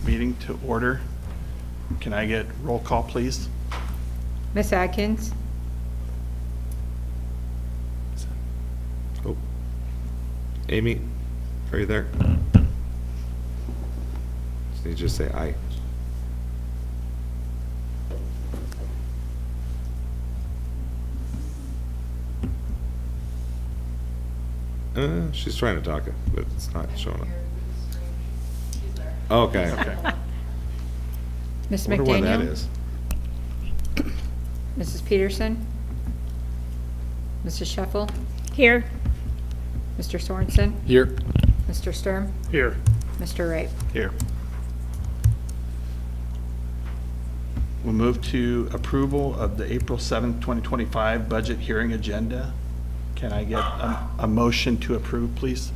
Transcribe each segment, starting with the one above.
Meeting to order. Can I get roll call, please? Ms. Atkins? Oh. Amy, are you there? Just need you to say aye. She's trying to talk, but it's not showing up. Okay. Okay. Ms. Wonder where that McDaniel? is. Mrs. Peterson? Mrs. Sheffel? Here. Mr. Sorensen? Here. Mr. Sturm? Here. Mr. Wright? Here. We'll move to approval of the April 7th, 2025 budget hearing agenda. Can I get a motion to approve, please?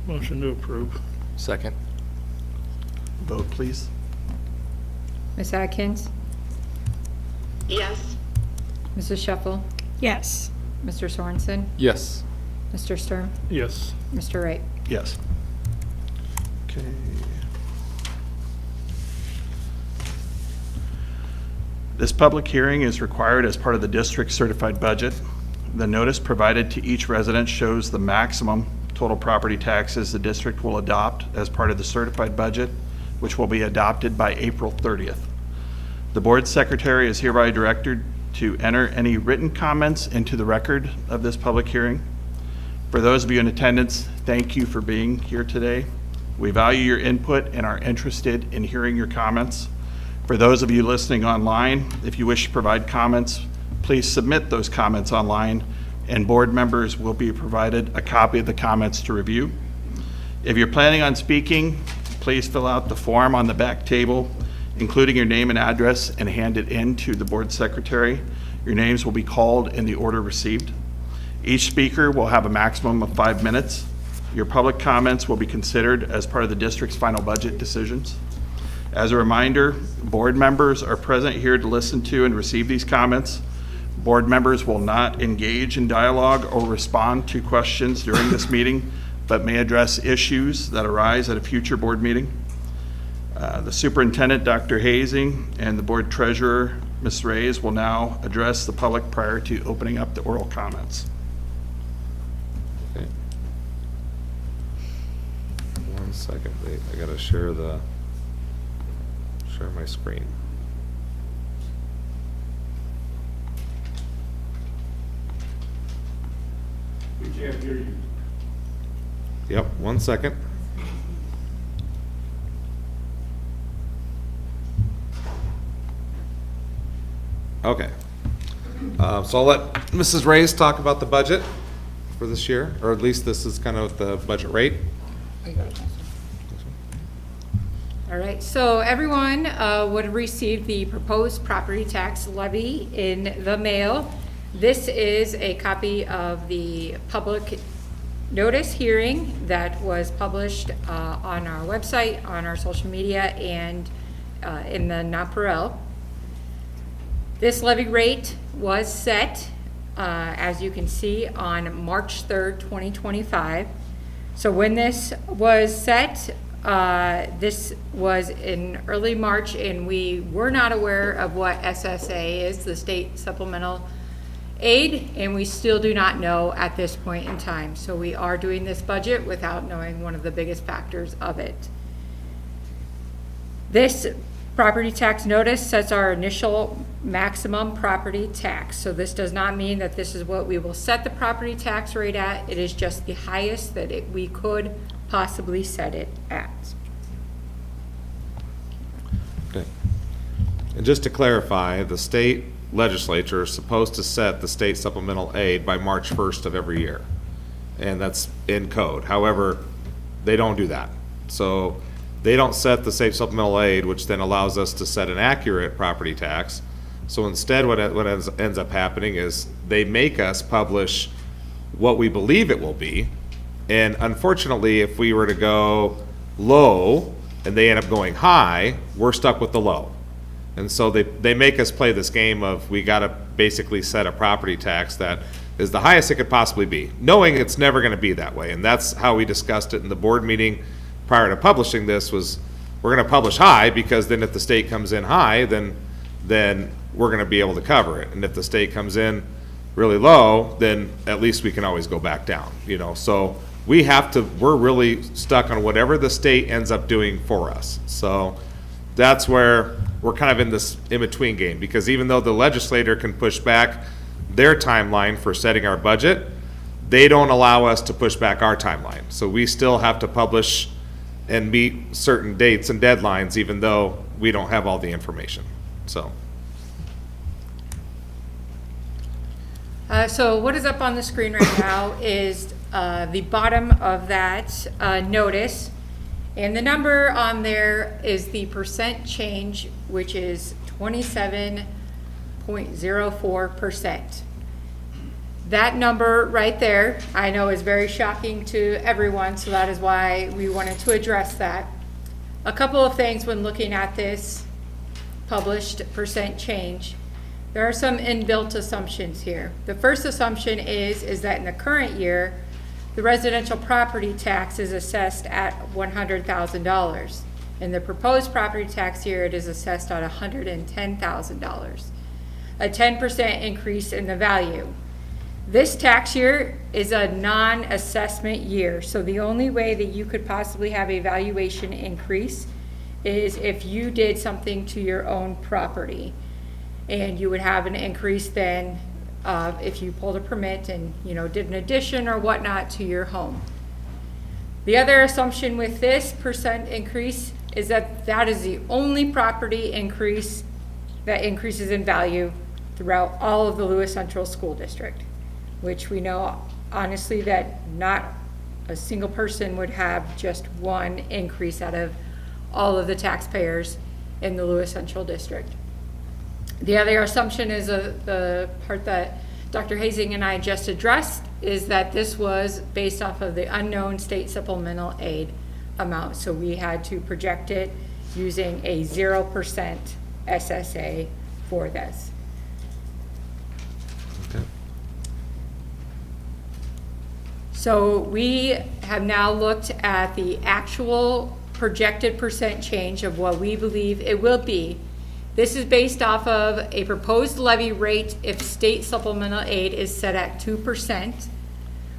Motion to approve. Second. Vote, please. Ms. Atkins? Yes. Mrs. Sheffel? Yes. Mr. Sorensen? Yes. Mr. Sturm? Yes. Mr. Wright? Yes. Okay. This public hearing is required as part of the district's certified budget. The notice provided to each resident shows the maximum total property taxes the district will adopt as part of the certified budget, which will be adopted by April 30th. The board secretary is hereby directed to enter any written comments into the record of this public hearing. For those of you in attendance, thank you for being here today. We value your input and are interested in hearing your comments. For those of you listening online, if you wish to provide comments, please submit those comments online, and board members will be provided a copy of the comments to review. If you're planning on speaking, please fill out the form on the back table, including your name and address, and hand it in to the board secretary. Your names will be called in the order received. Each speaker will have a maximum of 5 minutes. Your public comments will be considered as part of the district's final budget decisions. As a reminder, board members are present here to listen to and receive these comments. Board members will not engage in dialogue or respond to questions during this meeting, but may address issues that arise at a future board meeting. The superintendent, Dr. Hazing, and the board treasurer, Ms. Reyes, will now address the public prior to opening up the oral comments. Okay. 1 second, wait, I gotta share my screen. Yep, 1 second. Okay. So I'll let Mrs. Reyes talk about the budget for this year, or at least this is kind of the budget rate. All right, so everyone would have received the proposed property tax levy in the mail. This is a copy of the public notice hearing that was published on our website, on our social media, and in the Nonpareil. This levy rate was set, as you can see, on March 3rd, 2025. So when this was set, this was in early March, and we were not aware of what SSA is, the State Supplemental Aid, and we still do not know at this point in time. So we are doing this budget without knowing one of the biggest factors of it. This property tax notice sets our initial maximum property tax. So this does not mean that this is what we will set the property tax rate at. It is just the highest that we could possibly set it at. Okay. And just to clarify, the state legislature is supposed to set the state supplemental aid by March 1st of every year. And that's in code. However, they don't do that. So they don't set the state supplemental aid, which then allows us to set an accurate property tax. So instead, what ends up happening is they make us publish what we believe it will be. And unfortunately, if we were to go low and they end up going high, we're stuck with the low. And so they make us play this game of we got to basically set a property tax that is the highest it could possibly be, knowing it's never going to be that way. And that's how we discussed it in the board meeting prior to publishing this, was we're going to publish high because then if the state comes in high, then we're going to be able to cover it. And if the state comes in really low, then at least we can always go back down, you know. So we're really stuck on whatever the state ends up doing for us. So that's where we're kind of in this in-between game, because even though the legislator can push back their timeline for setting our budget, they don't allow us to push back our timeline. So we still have to publish and meet certain dates and deadlines, even though we don't have all the information. So what is up on the screen right now is the bottom of that notice. And the number on there is the percent change, which is 27.04%. That number right there, I know, is very shocking to everyone, so that is why we wanted to address that. A couple of things when looking at this published percent change. There are some inbuilt assumptions here. The first assumption is that in the current year, the residential property tax is assessed at $100,000. In the proposed property tax year, it is assessed at $110,000, a 10% increase in the value. This tax year is a non-assessment year, so the only way that you could possibly have a valuation increase is if you did something to your own property. And you would have an increase then if you pulled a permit and, you know, did an addition or whatnot to your home. The other assumption with this percent increase is that that is the only property increase that increases in value throughout all of the Lewis Central School District, which we know honestly that not a single person would have just one increase out of all of the taxpayers in the Lewis Central District. The other assumption is the part that Dr. Hazing and I just addressed, is that this was based off of the unknown state supplemental aid amount. So we had to project it using a 0% SSA for this. okay. So we have now looked at the actual projected percent change of what we believe it will be. This is based off of a proposed levy rate if state supplemental aid is set at 2%,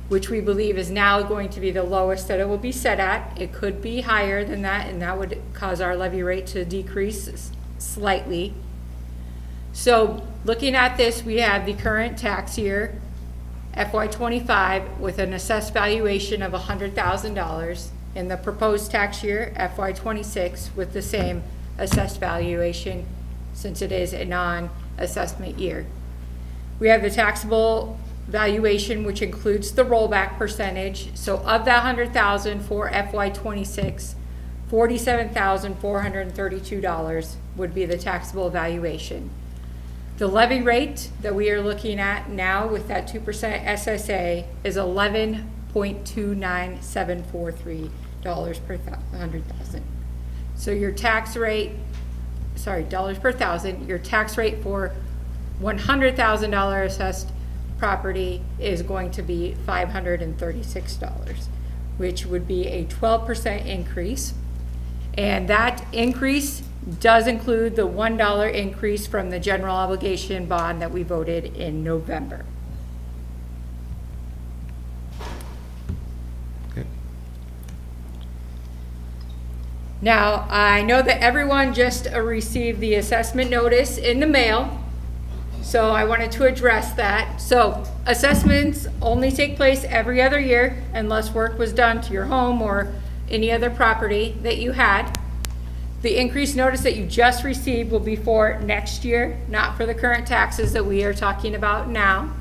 which we believe is now going to be the lowest that it will be set at. It could be higher than that, and that would cause our levy rate to decrease slightly. So looking at this, we have the current tax year, FY '25 with an assessed valuation of $100,000, and the proposed tax year, FY '26, with the same assessed valuation, since it is a non-assessment year. We have the taxable valuation, which includes the rollback percentage. So of that $100,000 for FY '26, $47,432 would be the taxable valuation. The levy rate that we are looking at now with that 2% SSA is $11.29743 per 100,000. So your tax rate, dollars per thousand, your tax rate for $100,000 assessed property is going to be $536, which would be a 12% increase. And that increase does include the $1 increase from the general obligation bond that we voted in November. Okay. Now, I know that everyone just received the assessment notice in the mail, so I wanted to address that. So assessments only take place every other year unless work was done to your home or any other property that you had. The increased notice that you just received will be for next year, not for the current taxes that we are talking about now.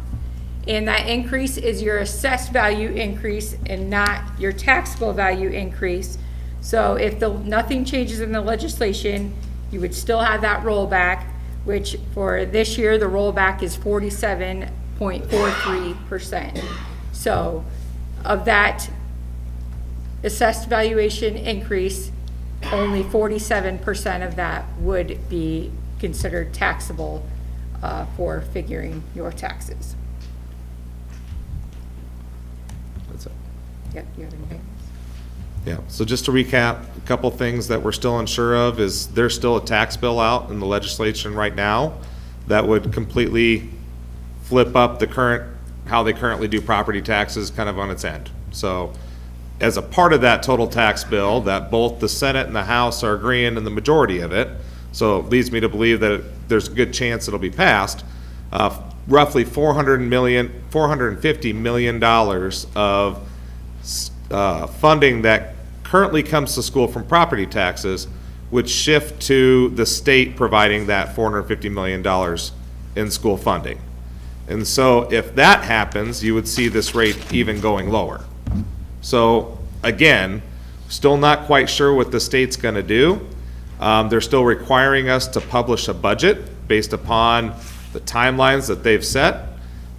And that increase is your assessed value increase and not your taxable value increase. So if nothing changes in the legislation, you would still have that rollback, which for this year, the rollback is 47.43%. So of that assessed valuation increase, only 47% of that would be considered taxable for figuring your taxes. That's it. Yep, you have anything? Yeah, so just to recap, a couple things that we're still unsure of is there's still a tax bill out in the legislation right now that would completely flip up the how they currently do property taxes kind of on its end. So as a part of that total tax bill, that both the Senate and the House are agreeing in the majority of it, so it leads me to believe that there's a good chance it'll be passed, roughly $450 million of funding that currently comes to school from property taxes would shift to the state providing that $450 million in school funding. And so if that happens, you would see this rate even going lower. So again, still not quite sure what the state's going to do. They're still requiring us to publish a budget based upon the timelines that they've set.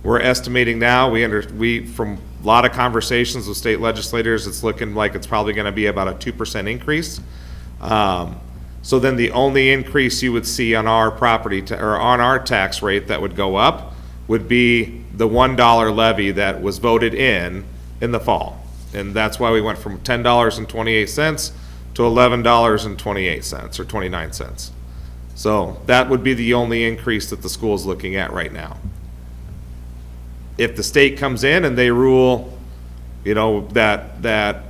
We're estimating now, from a lot of conversations with state legislators, it's looking like it's probably going to be about a 2% increase. So then the only increase you would see on our or on our tax rate that would go up would be the $1 levy that was voted in the fall. And that's why we went from $10.28 to $11.28 or 29 cents. So that would be the only increase that the school is looking at right now. If the state comes in and they rule, that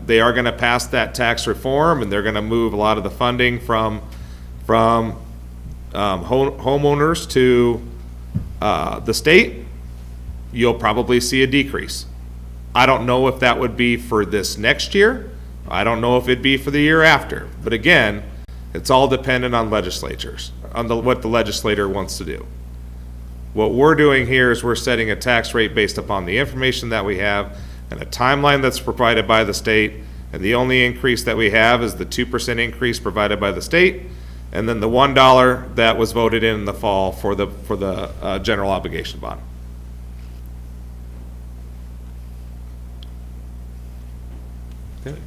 they are going to pass that tax reform and they're going to move a lot of the funding from homeowners to the state, you'll probably see a decrease. I don't know if that would be for this next year. I don't know if it'd be for the year after. But again, it's all dependent on legislatures, on what the legislator wants to do. What we're doing here is we're setting a tax rate based upon the information that we have and a timeline that's provided by the state. And the only increase that we have is the 2% increase provided by the state, and then the $1 that was voted in the fall for the general obligation bond. Okay.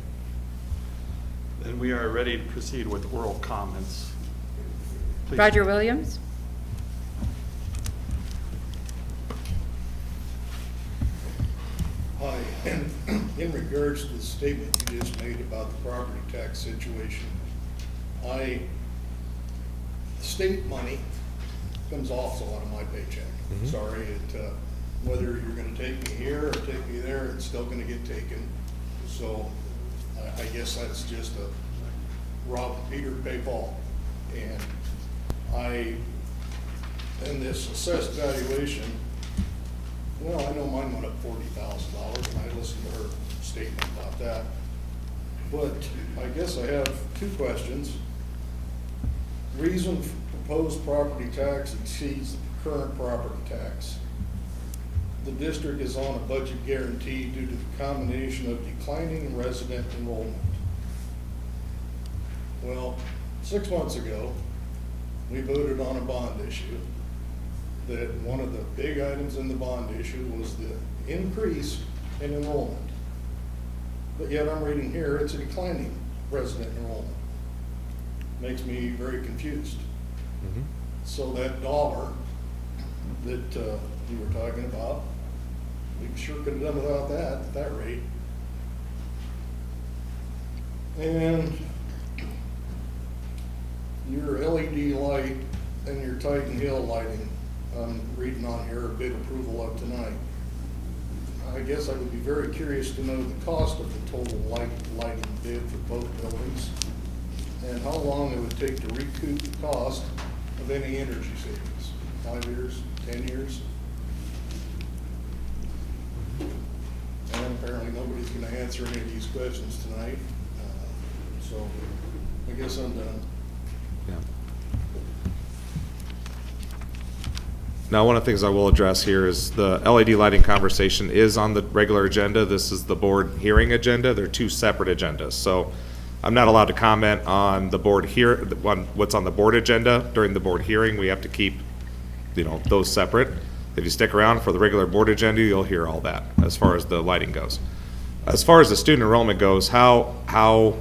Then we are ready to proceed with oral comments. Please. Roger Williams? Hi, in regards to the statement you just made about the property tax situation, state money comes also out of my paycheck. Sorry, whether you're gonna take me here or take me there, it's still gonna get taken. So I guess that's just a rob Peter, pay Paul. And in this assessed valuation, Well, I know mine went up $40,000, and I listened to her statement about that. But I guess I have two questions. Reason for proposed property tax exceeds the current property tax. The district is on a budget guarantee due to the combination of declining resident enrollment. Well, 6 months ago, we voted on a bond issue, that one of the big items in the bond issue was the increase in enrollment. But yet I'm reading here, it's a declining resident enrollment. Makes me very confused. So that dollar that you were talking about, we sure could have done without that at that rate. And your LED light and your Titan Hill lighting, I'm reading on here, a bid approval of tonight. I guess I would be very curious to know the cost of the total lighting bid for both buildings, and how long it would take to recoup the cost of any energy savings. 5 years, 10 years? And apparently nobody's gonna answer any of these questions tonight, so I guess I'm done. Yeah. Now, one of the things I will address here is the LED lighting conversation is on the regular agenda. This is the board hearing agenda. They're two separate agendas. So I'm not allowed to comment on the board here, on what's on the board agenda during the board hearing. We have to keep, those separate. If you stick around for the regular board agenda, you'll hear all that as far as the lighting goes. As far as the student enrollment goes, how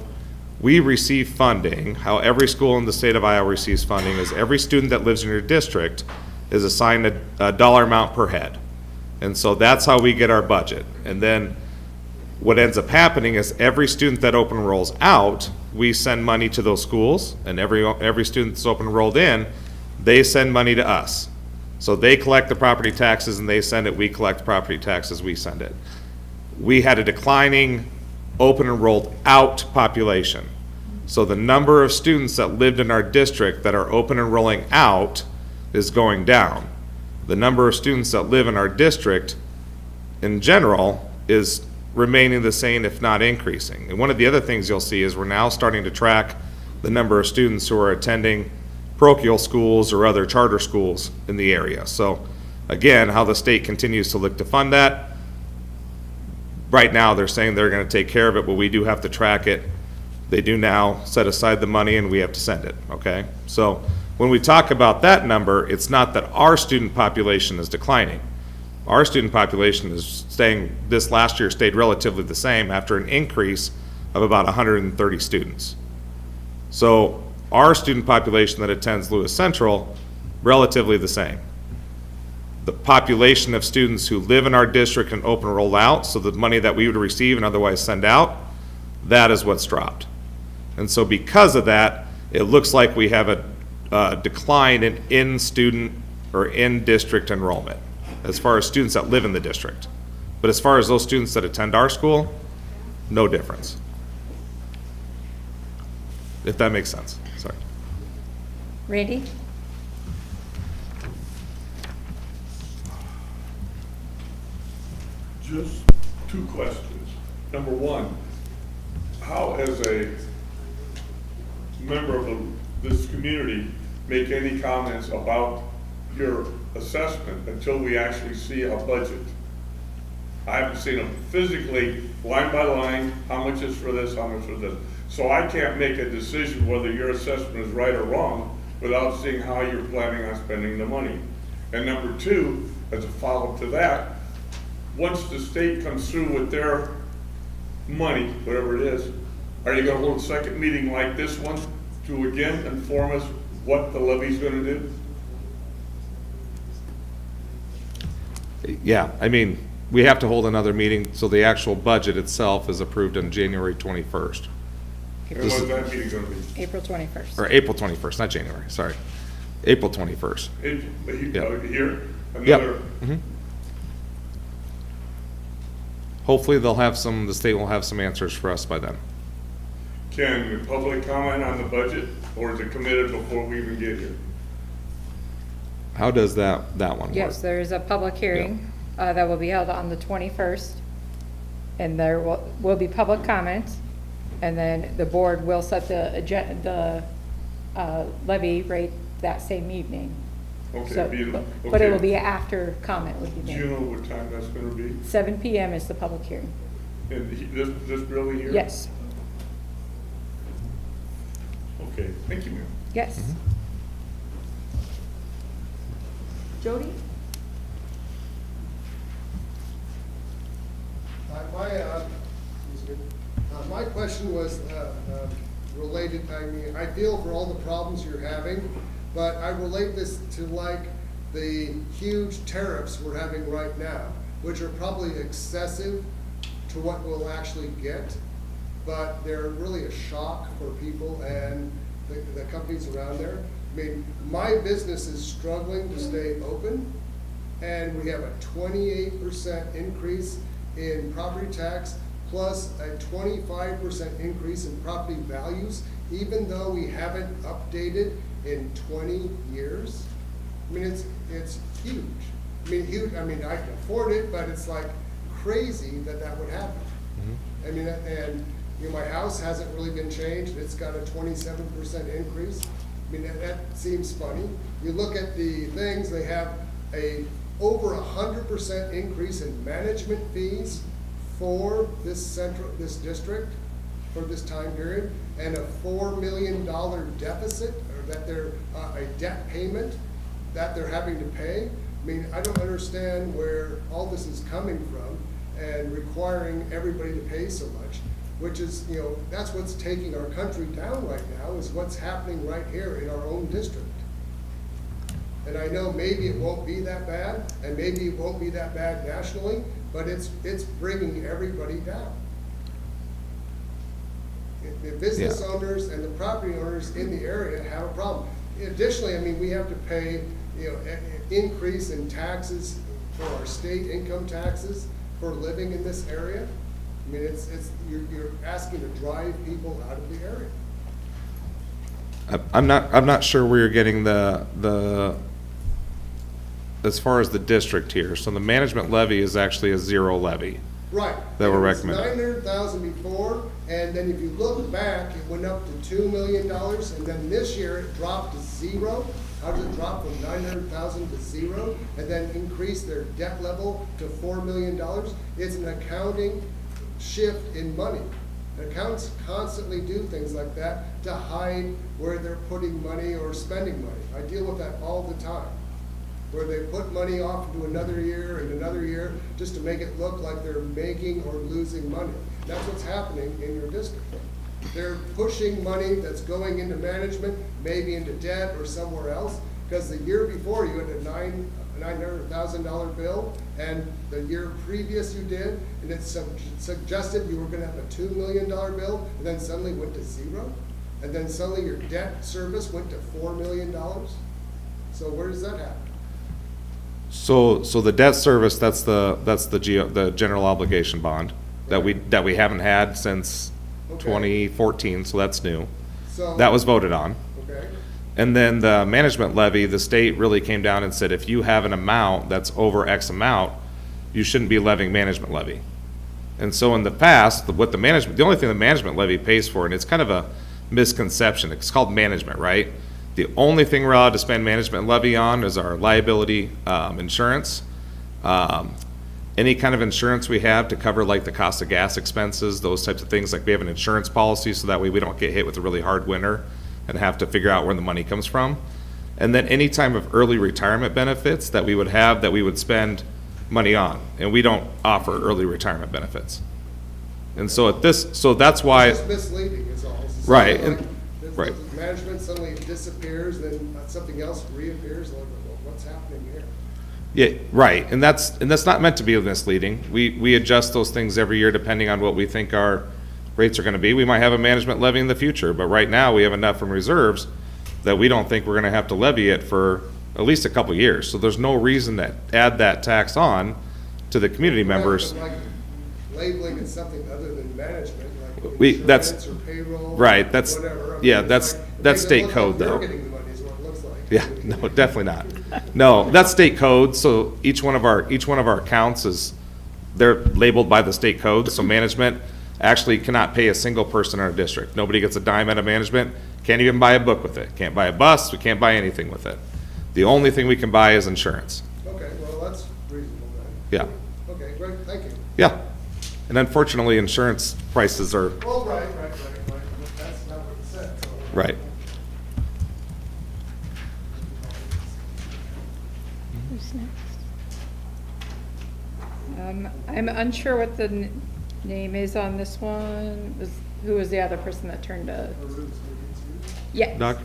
we receive funding, how every school in the state of Iowa receives funding is every student that lives in your district is assigned a dollar amount per head. And so that's how we get our budget. And then what ends up happening is every student that open enrolls out, we send money to those schools, and every student that's open enrolled in, they send money to us. So they collect the property taxes and they send it, we collect property taxes, we send it. We had a declining open enrolled out population. So the number of students that lived in our district that are open enrolling out is going down. The number of students that live in our district in general is remaining the same, if not increasing. And one of the other things you'll see is we're now starting to track the number of students who are attending parochial schools or other charter schools in the area. So again, how the state continues to look to fund that. Right now, they're saying they're going to take care of it, but we do have to track it. They do now set aside the money and we have to send it, okay? So when we talk about that number, it's not that our student population is declining. Our student population is staying, this last year stayed relatively the same after an increase of about 130 students. So our student population that attends Lewis Central, relatively the same. The population of students who live in our district and open enroll out, so the money that we would receive and otherwise send out, that is what's dropped. And so because of that, it looks like we have a decline in student or in district enrollment as far as students that live in the district. But as far as those students that attend our school, no difference. If that makes sense, sorry. Randy? Just two questions. Number one, how as a member of this community make any comments about your assessment until we actually see a budget? I haven't seen them physically, line by line, how much is for this, how much for this. So I can't make a decision whether your assessment is right or wrong without seeing how you're planning on spending the money. And number two, as a follow-up to that, once the state comes through with their money, whatever it is, are you gonna hold a second meeting like this one to again inform us what the levy's gonna do? Yeah, I mean, we have to hold another meeting, so the actual budget itself is approved on January 21st, And what's that meeting gonna be? April 21st. or April 21st, not January, sorry. April 21st. Here, Yep. another, Mhm. Hopefully the state will have some answers for us by then. can the public comment on the budget, or is it committed before we even get here? How does that one work? Yes, there is a public hearing. that will be held on the 21st. And there will be public comments. And then the board will set the levy rate that same evening. Okay, So, beautiful. but it will Okay. be after comment would be Do you made. know what time that's gonna be? 7 PM is the public hearing. In this building here? Yes, Okay, thank you, ma'am. yes. Jody? My question was related, I mean, I feel for all the problems you're having, but I relate this to like the huge tariffs we're having right now, which are probably excessive to what we'll actually get, but they're really a shock for people and the companies around there. I mean, my business is struggling to stay open, and we have a 28% increase in property tax, plus a 25% increase in property values, even though we haven't updated in 20 years. I mean, it's huge. I mean, huge, I mean, I can afford it, but it's like crazy that that would happen. I mean, and, you know, my house hasn't really been changed, it's got a 27% increase. I mean, that seems funny. You look at the things, they have over 100% increase in management fees for this district, for this time period, and a $4 million deficit, or that they're, a debt payment that they're having to pay. I mean, I don't understand where all this is coming from and requiring everybody to pay so much, which is, you know, that's what's taking our country down right now, is what's happening right here in our own district. And I know maybe it won't be that bad, and maybe it won't be that bad nationally, but it's bringing everybody down. The business owners and the property owners in the area have a problem. Additionally, I mean, we have to pay, you know, an increase in taxes for our state income taxes for living in this area. I mean, you're asking to drive people out of the area. I'm not sure where you're getting the as far as the district here. So the management levy is actually a zero levy. Right. That we're It was recommending. 900,000 before, and then if you look back, it went up to $2 million, and then this year it dropped to zero. How did it drop from 900,000 to zero, and then increase their debt level to $4 million? It's an accounting shift in money. Accountants constantly do things like that to hide where they're putting money or spending money. I deal with that all the time, where they put money off into another year and another year just to make it look like they're making or losing money. That's what's happening in your district. They're pushing money that's going into management, maybe into debt or somewhere else, because the year before you had a $900,000 bill, and the year previous you did, and it suggested you were gonna have a $2 million bill, and then suddenly went to zero, and then suddenly your debt service went to $4 million. So where does that happen? So the debt service, that's the general obligation bond that we haven't had since Okay. 2014, so that's new. So. That was voted on. Okay, And then the management levy, the state really came down and said, if you have an amount that's over X amount, you shouldn't be levying management levy. And so in the past, the only thing the management levy pays for, and it's kind of a misconception, it's called management, right? The only thing we're allowed to spend management levy on is our liability insurance. Any kind of insurance we have to cover like the cost of gas expenses, those types of things, like we have an insurance policy so that way we don't get hit with a really hard winter and have to figure out where the money comes from. And then any time of early retirement benefits that we would have that we would spend money on, and we don't offer early retirement benefits. And so so that's why. it's just misleading is all. It's Right, like and- the right. Management suddenly disappears, then something else reappears, like, well, what's happening here? Yeah, right, and that's not meant to be misleading. We adjust those things every year depending on what we think our rates are gonna be. We might have a management levy in the future, but right now, we have enough in reserves that we don't think we're gonna have to levy it for at least a couple of years. So there's no reason to add that tax on to the community members. Rather than, like, labeling it something other than management, like That's- insurance or payroll. right, that's- whatever. I mean, yeah, it's that's- like, it that's makes it state look code, like they're though. getting the money is what it looks like. Yeah, no, definitely not. No, that's state code, so each one of our accounts they're labeled by the state code, so management actually cannot pay a single person in our district. Nobody gets a dime out of management, can't even buy a book with it, can't buy a bus, we can't buy anything with it. The only thing we can buy is insurance. Okay, well, that's reasonable then. Yeah, Okay, great, thank you. yeah. And unfortunately, insurance prices are, Well, right, but that's not what it said, so. right. Who's next? I'm unsure what the name is on this one. Who was the other person that turned to? Yeah. Doc?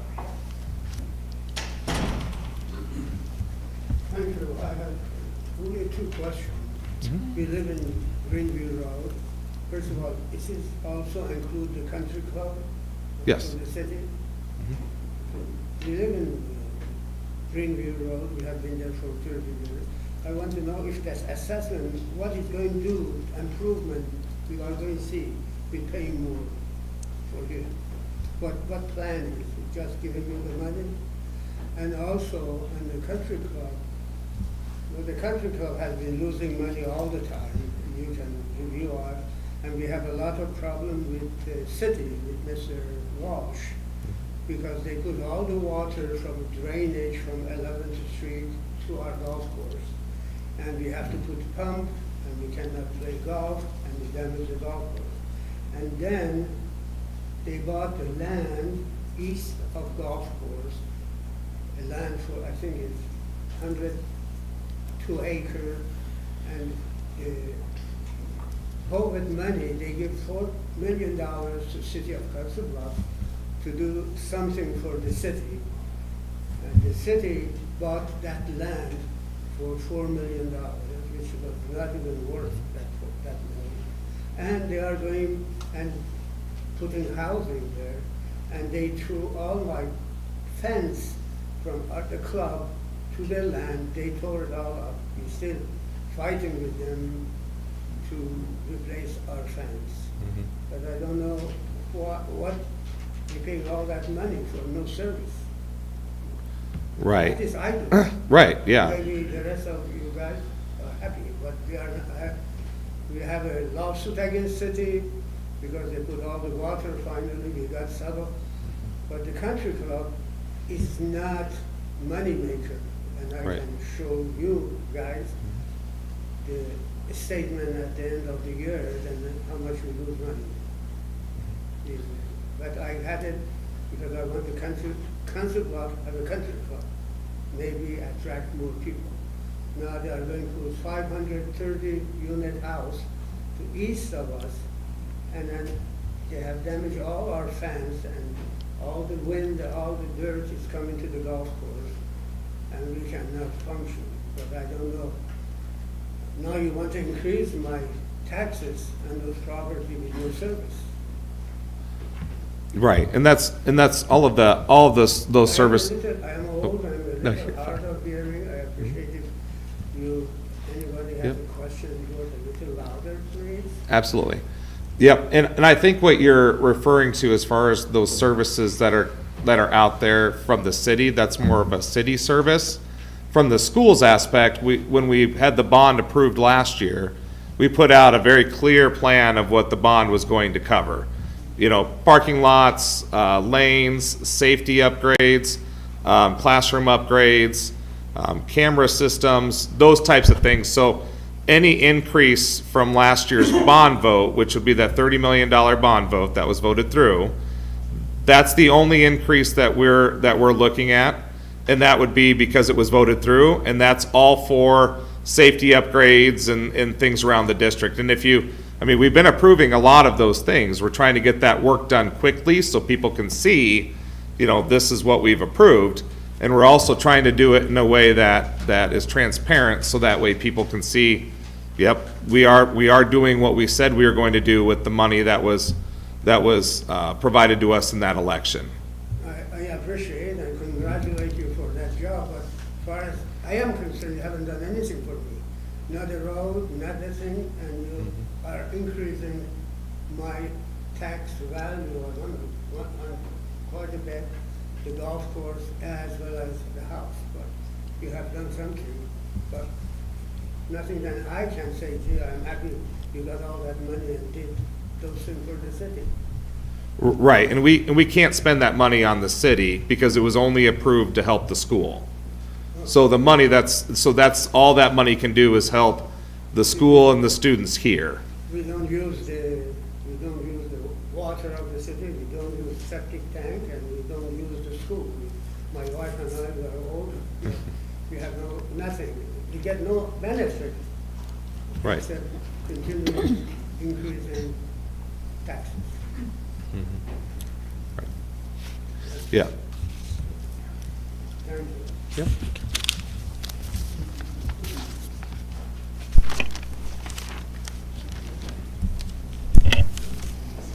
Thank you. I have only two questions. We live in Greenview Road. First of all, does this also include the country club? Yes. In the city? We live in Greenview Road. We have been there for 30 years. I want to know if that assessment, what it's going to do, improvement we are going to see. We pay more for here. What plan is it? Just giving you the money? And also, in the country club, well, the country club has been losing money all the time. You can review us. And we have a lot of problem with the city, with Mr. Walsh, because they put all the water from drainage from 11th Street to our golf course. And we have to put pump, and we cannot play golf, and we damage the golf course. And then they bought the land east of golf course, a land for, I think it's 102 acre, and COVID money, they give $4 million to city of Council Bluffs to do something for the city. And the city bought that land for $4 million, which was not even worth that money. And they are going and putting housing there, and they threw all my fence from the club to their land. They tore it all up. We're still fighting with them to replace our fence. But I don't know what they paying all that money for, no service. That Right, is I do. right, yeah. Maybe the rest of you guys are happy, but we have a lawsuit against city because they put all the water, finally we got settled. But the country club is not money maker, and I Right. can show you guys the statement at the end of the year and how much we lose money. But I had it because I want the country club, have a country club, maybe attract more people. Now they are going to put 530 unit house to east of us, and then they have damaged all our fence, and all the wind, all the dirt is coming to the golf course, and we cannot function. But I don't know. Now you want to increase my taxes and those property with no service. Right, and that's all of those service. I am old, I'm a No, little you're hard fine. of hearing. I appreciate if anybody has Yep. a question, do it a little louder, please. Absolutely. Yep, and I think what you're referring to as far as those services that are out there from the city, that's more of a city service. From the schools aspect, when we had the bond approved last year, we put out a very clear plan of what the bond was going to cover. You know, parking lots, lanes, safety upgrades, classroom upgrades, camera systems, those types of things. So any increase from last year's bond vote, which would be that $30 million bond vote that was voted through, that's the only increase that we're looking at. And that would be because it was voted through, and that's all for safety upgrades and things around the district. And we've been approving a lot of those things. We're trying to get that work done quickly so people can see, this is what we've approved. And we're also trying to do it in a way that is transparent, so that way people can see, yep, we are doing what we said we were going to do with the money that was provided to us in that election. I appreciate and congratulate you for that job, but as far as I am concerned, you haven't done anything for me. Not a road, not a thing, and you are increasing my tax value on quite a bit, the golf course as well as the house. But you have done something, but nothing that I can say, gee, I'm happy you got all that money and did those things for the city. Right, and we can't spend that money on the city because it was only approved to help the school. So the money that's all that money can do is help the school and the students here. We don't use the water of the city, we don't use septic tank, and we don't use the school. My wife and I were old, we have nothing, we get no benefit. Right. Except continuous increase in taxes. Yeah. Thank you. Yep.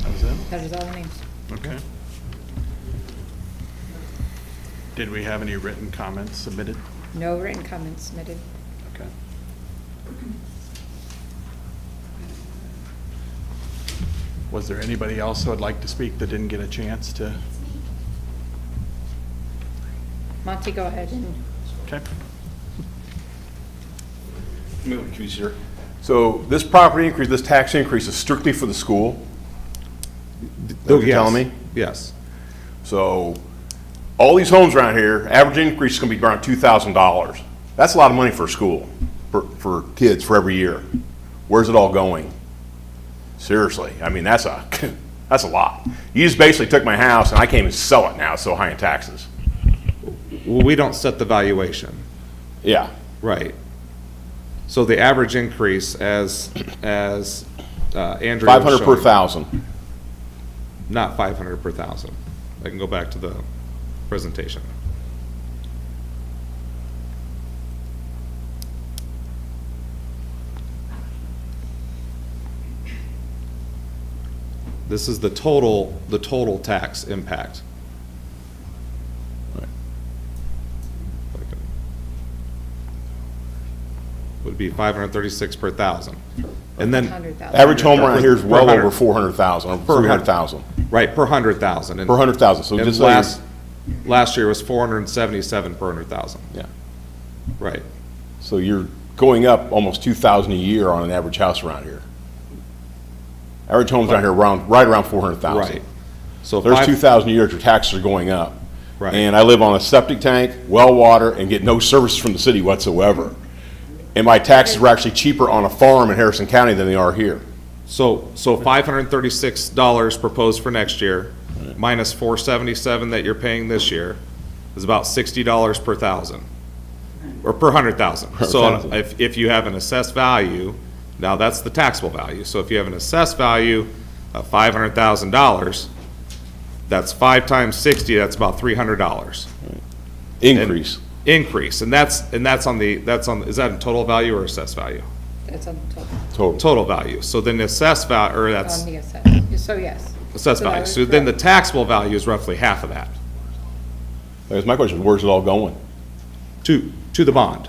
That was it? That is all the names. Okay. Did we have any written comments submitted? No written comments submitted. Okay. Was there anybody else who would like to speak that didn't get a chance to? Monty, go ahead. Okay. Move to here. So this property increase, this tax increase is strictly for the school? Is that what you're telling me? Yes. So all these homes around here, average increase is gonna be around $2,000. That's a lot of money for a school, for kids, for every year. Where's it all going? Seriously, I mean, that's a, that's a lot. You just basically took my house and I can't even sell it now, it's so high in taxes. Well, we don't set the valuation. Yeah, Right. So the average increase as Andrew was 500 per showing- thousand. Not 500 per thousand. I can go back to the presentation. This is the total tax impact. Would be 536 per thousand. And then, 100,000. Average home around here is Per well hundred. over 400,000, or Per hun- 300,000. right, per 100,000. And- Per 100,000, so And just so you- last year was 477 per 100,000. Yeah. Right. So you're going up almost 2,000 a year on an average house around here. Average homes around here right around 400,000. Right. So There's five- 2,000 a year, your taxes are going up. Right. And I live on a septic tank, well water, and get no service from the city whatsoever. And my taxes were actually cheaper on a farm in Harrison County than they are here. So $536 proposed for next year, minus 477 that you're paying this year, is about $60 per thousand, or per 100,000. So 100,000. if you have an assessed value, now that's the taxable value. So if you have an assessed value of $500,000, that's 5 times 60, that's about $300. Increase. Increase, and that's on the, is that in total value or assessed value? That's on the total, Total. Total value. So then the assessed value, or that's on the assessment. So yes. assessed So that value. is So then the correct. taxable value is roughly half of that That's my question, where's it all going? to the bond.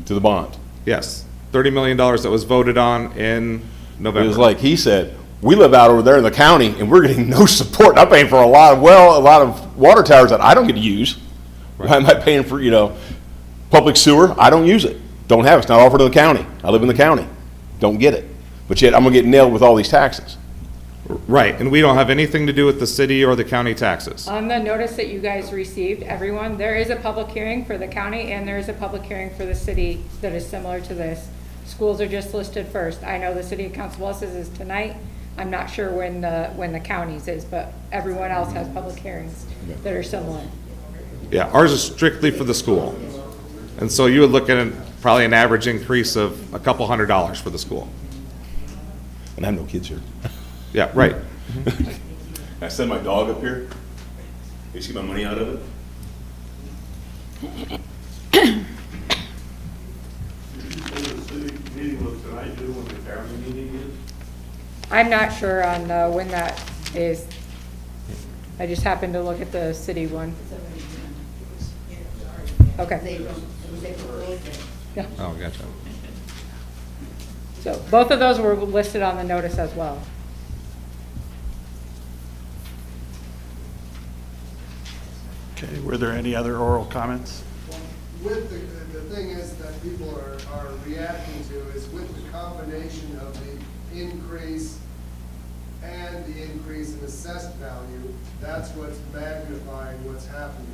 To the bond? Yes, $30 million that was voted on in It November. was like he said, we live out over there in the county and we're getting no support. I'm paying for a lot of water towers that I don't get to use. Why am I paying for, public sewer? I don't use it. Don't have it. It's not offered to the county. I live in the county. Don't get it. But yet I'm gonna get nailed with all these taxes. Right, and we don't have anything to do with the city or the county taxes. On the notice that you guys received, everyone, there is a public hearing for the county and there is a public hearing for the city that is similar to this. Schools are just listed first. I know the city of Council Bluffs is tonight. I'm not sure when the county's is, but everyone else has public hearings that are similar. Yeah, ours is strictly for the school. And so you would look at probably an average increase of a couple $100 for the school. And I have no kids here. Yeah, right. Can I send my dog up here? You see my money out of it? I'm not sure on when that is. I just happened to look at the city one. Okay. Yeah. Oh, gotcha. So both of those were listed on the notice as well. Okay, were there any other oral comments? with the thing is that people are reacting to is with the combination of the increase and the increase in assessed value, that's what's magnifying what's happening.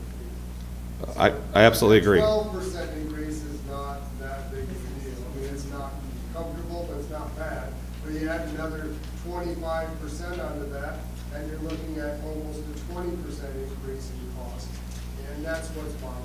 I absolutely agree. 12% increase is not that big of a deal. I mean, it's not comfortable, but it's not bad. But you add another 25% onto that, and you're looking at almost a 20% increase in cost. And that's what's bothering.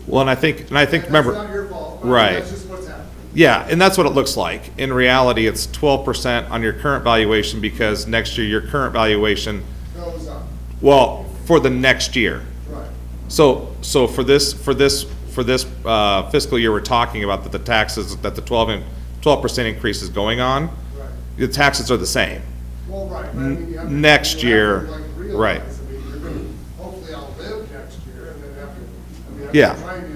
Well, and I think, remember. That's not your fault, but Right. that's just what's happening. Yeah, and that's what it looks like. In reality, it's 12% on your current valuation because next year your current valuation, Goes up, well, for the next year. right. So for this fiscal year, we're talking about that the taxes, that the 12% increase is going on, Right. the taxes are the same. Well, right, but I mean, you have to. Next you have year, to, like, realize, right. I mean, you're gonna, hopefully I'll live next year and then have to, I mean, Yeah. I'm trying to,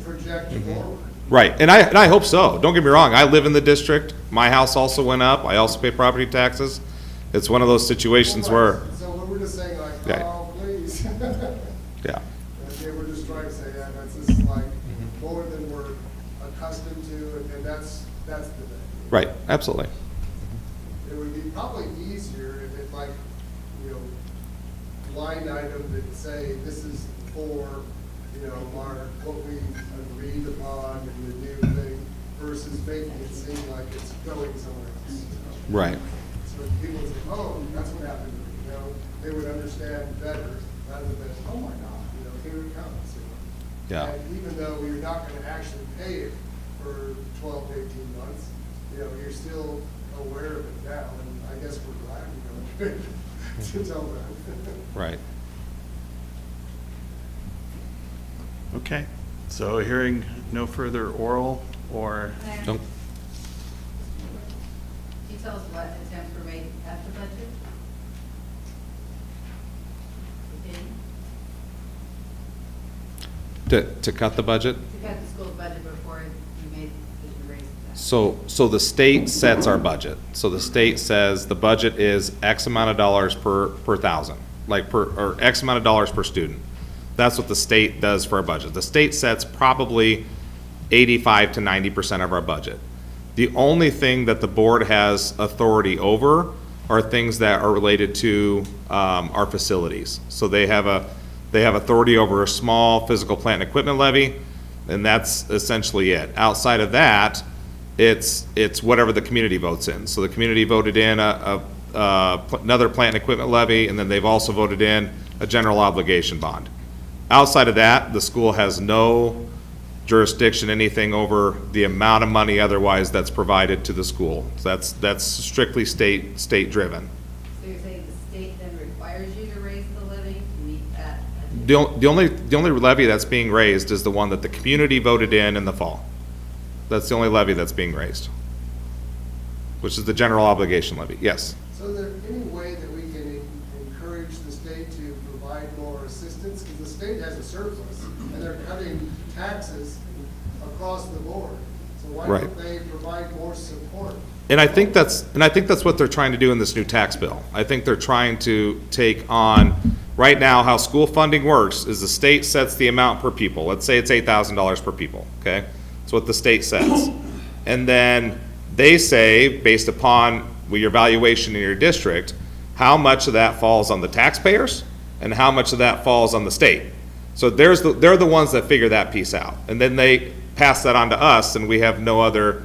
project forward. Right, and I hope so. Don't get me wrong, I live in the district. My house also went up. I also pay property taxes. It's one of those situations Well, where, right. So we're just saying like, Yeah. oh, please. yeah, Okay, we're just trying to say, yeah, that's just like more than we're accustomed to, and that's the thing. right, absolutely. It would be probably easier if it like, line item that say, this is for, our, what we agreed upon and the new thing, versus making it seem like it's going somewhere else. Right. So if people say, oh, that's what happened, they would understand better, rather than, oh my God, here it comes. Yeah. And even though you're not gonna actually pay it for 12 to 18 months, you're still aware of it now, and I guess we're glad we don't to tell them. Right. Okay, so hearing no further oral or, Nope. Can you tell us what attempts were made at the budget? Again, To cut the budget? to cut the school's budget before you made the raise that. So the state sets our budget. So the state says the budget is X amount of dollars per thousand, or X amount of dollars per student. That's what the state does for our budget. The state sets probably 85 to 90% of our budget. The only thing that the board has authority over are things that are related to our facilities. So they have authority over a small physical plant and equipment levy, and that's essentially it. Outside of that, it's whatever the community votes in. So the community voted in another plant and equipment levy, and then they've also voted in a general obligation bond. Outside of that, the school has no jurisdiction, anything over the amount of money otherwise that's provided to the school. So that's strictly state driven. So you're saying the state then requires you to raise the levy to meet that? The only levy that's being raised is the one that the community voted in the fall. That's the only levy that's being raised, which is the general obligation levy. Yes. So is there any way that we can encourage the state to provide more assistance? Because the state has a surplus, and they're cutting taxes across the board. So why Right. don't they provide more support? And I think that's what they're trying to do in this new tax bill. I think they're trying to take on, right now, how school funding works is the state sets the amount per pupil. Let's say it's $8,000 per pupil, okay? That's what the state sets. And then they say, based upon your valuation in your district, how much of that falls on the taxpayers and how much of that falls on the state. So they're the ones that figure that piece out. And then they pass that on to us, and we have no other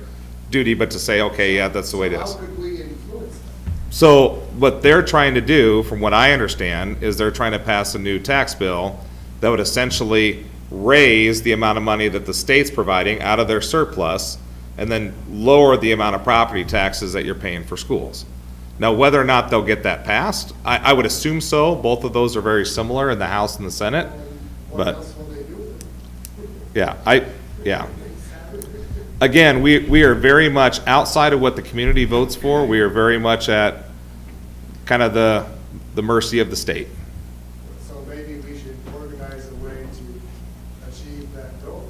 duty but to say, okay, yeah, that's the way it is. How could we influence that? So what they're trying to do, from what I understand, is they're trying to pass a new tax bill that would essentially raise the amount of money that the state's providing out of their surplus and then lower the amount of property taxes that you're paying for schools. Now, whether or not they'll get that passed, I would assume so. Both of those are very similar in the House and the Senate. What But- else will they do with it? Yeah. Again, we are very much outside of what the community votes for. We are very much at kind of the mercy of the state. So maybe we should organize a way to achieve that goal.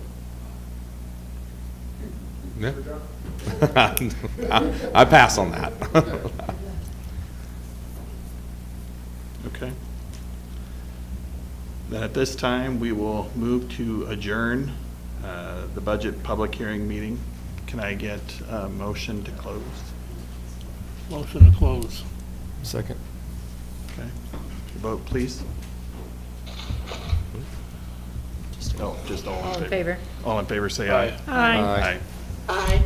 Yeah. We're done. I pass on that. okay. Then at this time, we will move to adjourn the budget public hearing meeting. Can I get a motion to close? Motion to close. Second. Okay. Vote, please. No, just all All in favor? All in favor, say aye. Aye. Aye.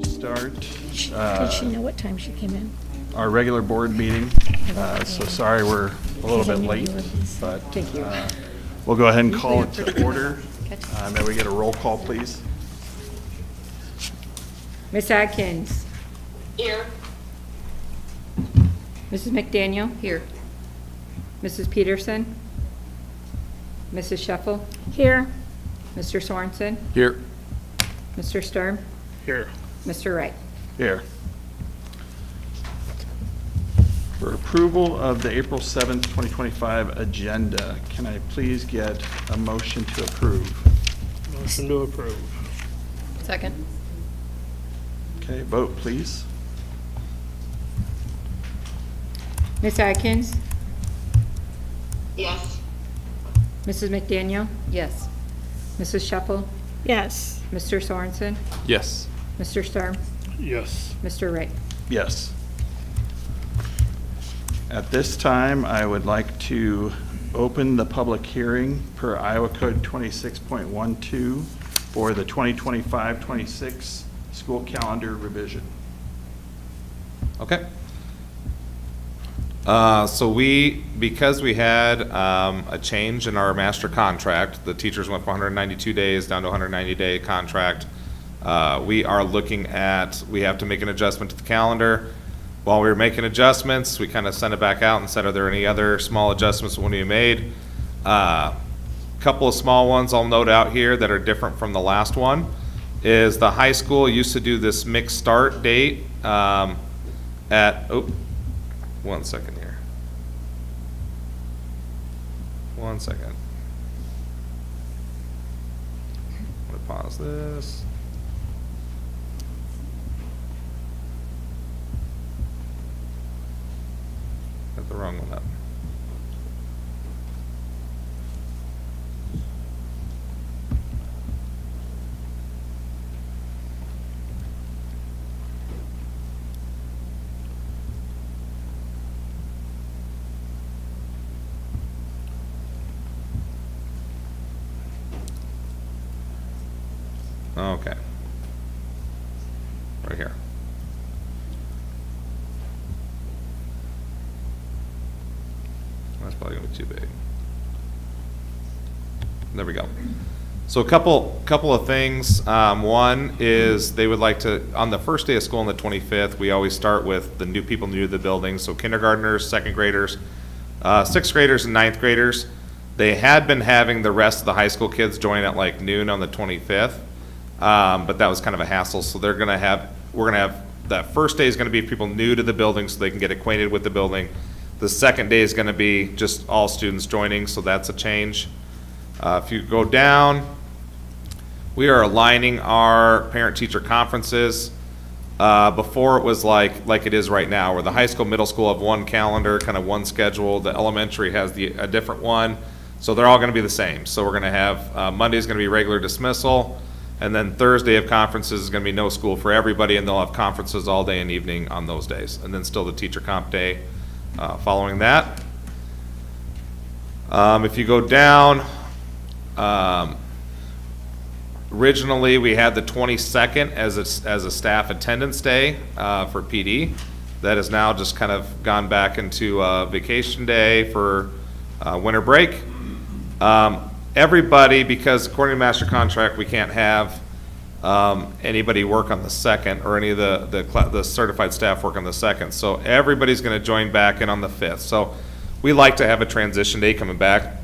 Start Did she know what time she came in? our regular board meeting. So sorry we're a little bit late, but Thank you. we'll go ahead and call it to order. May we get a roll call, please? Miss Atkins? Here. Mrs. McDaniel? Here. Mrs. Peterson? Mrs. Shuffle? Here. Mr. Sorensen? Here. Mr. Sturm? Here. Mr. Wright? Here. For approval of the April 7th, 2025 agenda, can I please get a motion to approve? Motion to approve. Second. Okay, vote, please. Miss Atkins? Yes. Mrs. McDaniel? Yes. Mrs. Shuffle? Yes. Mr. Sorensen? Yes. Mr. Sturm? Yes. Mr. Wright? Yes. At this time, I would like to open the public hearing per Iowa Code 26.12 for the 2025-26 school calendar revision. Okay. Because we had a change in our master contract, the teachers went from 192 days down to 190-day contract. We are looking at, we have to make an adjustment to the calendar. While we were making adjustments, we kind of sent it back out and said, are there any other small adjustments that want to be made? Couple of small ones I'll note out here that are different from the last one is the high school used to do this mixed start date one second here. 1 second. I'm gonna pause this. Got the wrong one up. Okay. Right here. That's probably gonna be too big. There we go. So a couple of things. One is they would like to, on the first day of school on the 25th, we always start with the new people new to the building. So kindergartners, second graders, sixth graders and ninth graders. They had been having the rest of the high school kids join at like noon on the 25th. But that was kind of a hassle. So we're gonna have, that first day is gonna be people new to the building so they can get acquainted with the building. The second day is gonna be just all students joining, so that's a change. If you go down, we are aligning our parent-teacher conferences. Before it was like it is right now, where the high school, middle school have one calendar, kind of one schedule. The elementary has a different one. So they're all gonna be the same. So we're gonna have, Monday's gonna be regular dismissal. And then Thursday of conferences is gonna be no school for everybody, and they'll have conferences all day and evening on those days. And then still the teacher comp day following that. If you go down, originally we had the 22nd as a staff attendance day for PD. That has now just kind of gone back into vacation day for winter break. Everybody, because according to master contract, we can't have anybody work on the 2nd, or any of the certified staff work on the 2nd. So everybody's going to join back in on the 5th. So we like to have a transition day coming back,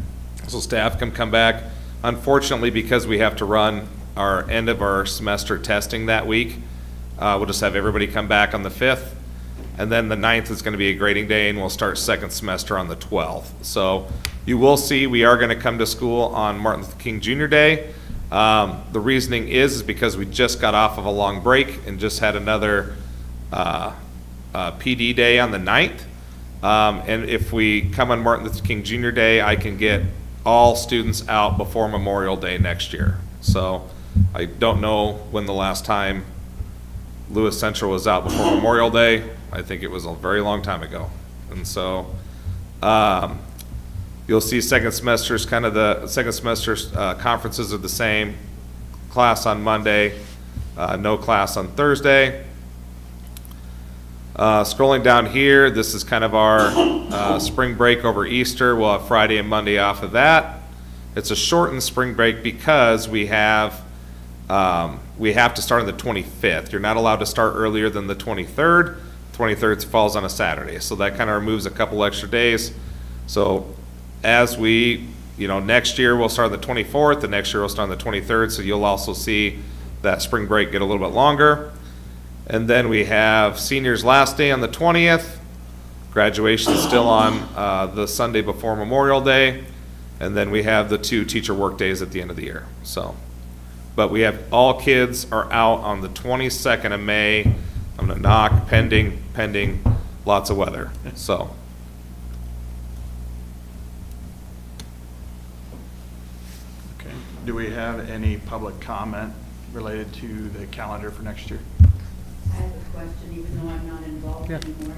so staff can come back. Unfortunately, because we have to run our end of our semester testing that week, we'll just have everybody come back on the 5th. And then the 9th is going to be a grading day, and we'll start second semester on the 12th. So you will see we are going to come to school on Martin Luther King Jr. Day. The reasoning is because we just got off of a long break and just had another PD day on the 9th. And if we come on Martin Luther King Jr. Day, I can get all students out before Memorial Day next year. So I don't know when the last time Lewis Central was out before Memorial Day. I think it was a very long time ago. And so you'll see second semester's kind of the second semester's conferences are the same. Class on Monday, no class on Thursday. Scrolling down here, this is kind of our spring break over Easter. We'll have Friday and Monday off of that. It's a shortened spring break because we have to start on the 25th. You're not allowed to start earlier than the 23rd. 23rd falls on a Saturday, so that kind of removes a couple extra days. So as we, next year we'll start on the 24th, the next year we'll start on the 23rd, so you'll also see that spring break get a little bit longer. And then we have seniors' last day on the 20th, graduation is still on the Sunday before Memorial Day, and then we have the 2 teacher work days at the end of the year. So, but we have all kids are out on the 22nd of May. I'm gonna knock, pending lots of weather, so. Okay. Do we have any public comment related to the calendar for next year? I have a question, even though I'm not involved anymore.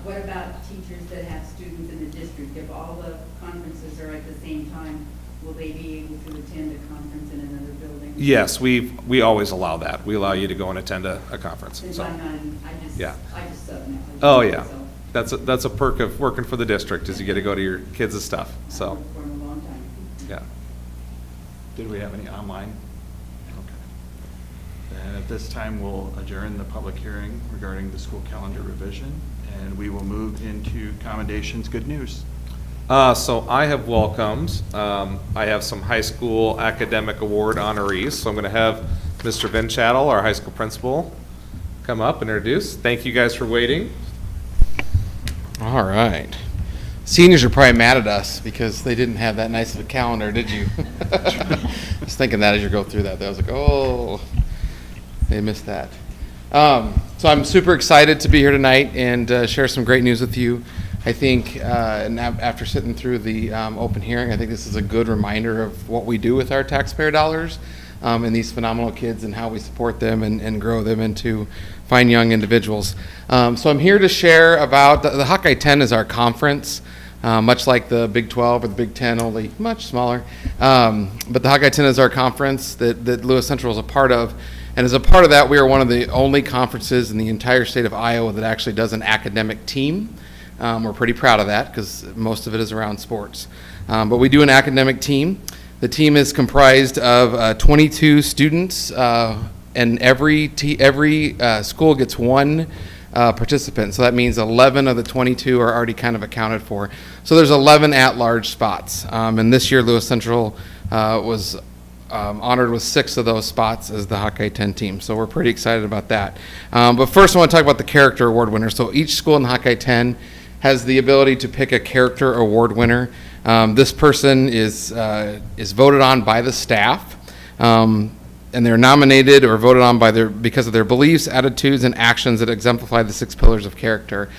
What about teachers that have students in the district? If all the conferences are at the same time, will they be able to attend a conference in another building? Yes, we always allow that. We allow you to go and attend a conference, Since so. I'm not, I just sub now. Oh, yeah. So, That's a perk of working for the district, is you get to go to your kids' stuff, I've so, worked for them a long time. yeah. Did we have any online? Okay. And at this time, we'll adjourn the public hearing regarding the school calendar revision, and we will move into commendations, good news. So I have welcomed, I have some high school academic award honorees, so I'm gonna have Mr. Vin Chattel, our high school principal, come up and introduce. Thank you guys for waiting. All right. Seniors are probably mad at us because they didn't have that nice of a calendar, did you? I was thinking that as you go through that. I was like, oh, they missed that. So I'm super excited to be here tonight and share some great news with you. I think, and after sitting through the open hearing, I think this is a good reminder of what we do with our taxpayer dollars and these phenomenal kids and how we support them and grow them into fine young individuals. So I'm here to share about, the Hawkeye 10 is our conference, much like the Big 12 or the Big 10, only much smaller. But the Hawkeye 10 is our conference that Lewis Central is a part of. And as a part of that, we are one of the only conferences in the entire state of Iowa that actually does an academic team. We're pretty proud of that because most of it is around sports. But we do an academic team. The team is comprised of 22 students, and every school gets one participant. So that means 11 of the 22 are already kind of accounted for. So there's 11 at-large spots. And this year, Lewis Central was honored with 6 of those spots as the Hawkeye 10 team. So we're pretty excited about that. But first, I want to talk about the character award winners. So each school in the Hawkeye 10 has the ability to pick a character award winner. This person is voted on by the staff, and they're nominated or voted on because of their beliefs, attitudes, and actions that exemplify the 6 pillars of character.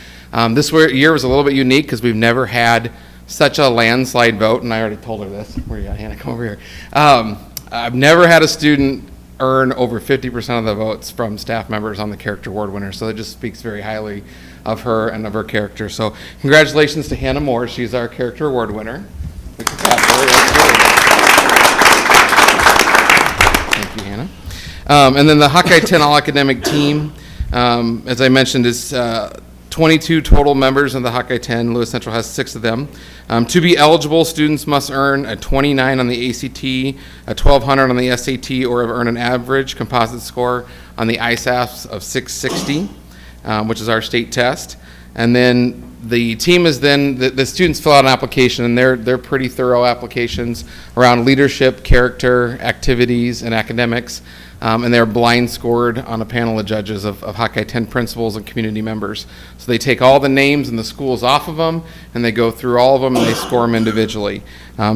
This year was a little bit unique because we've never had such a landslide vote, and I already told her this. Where are you at, Hannah? Come over here. I've never had a student earn over 50% of the votes from staff members on the character award winner, so that just speaks very highly of her and of her character. So congratulations to Hannah Moore. She's our character award winner. We can clap for her. Thank you, Hannah. And then the Hawkeye 10 All Academic Team, as I mentioned, is 22 total members in the Hawkeye 10. Lewis Central has 6 of them. To be eligible, students must earn a 29 on the ACT, a 1200 on the SAT, or have earned an average composite score on the ISAFs of 660, which is our state test. And then the team is then, the students fill out an application, and they're pretty thorough applications around leadership, character, activities, and academics. And they're blind scored on a panel of judges of Hawkeye 10 principals and community members. So they take all the names and the schools off of them, and they go through all of them, and they score them individually.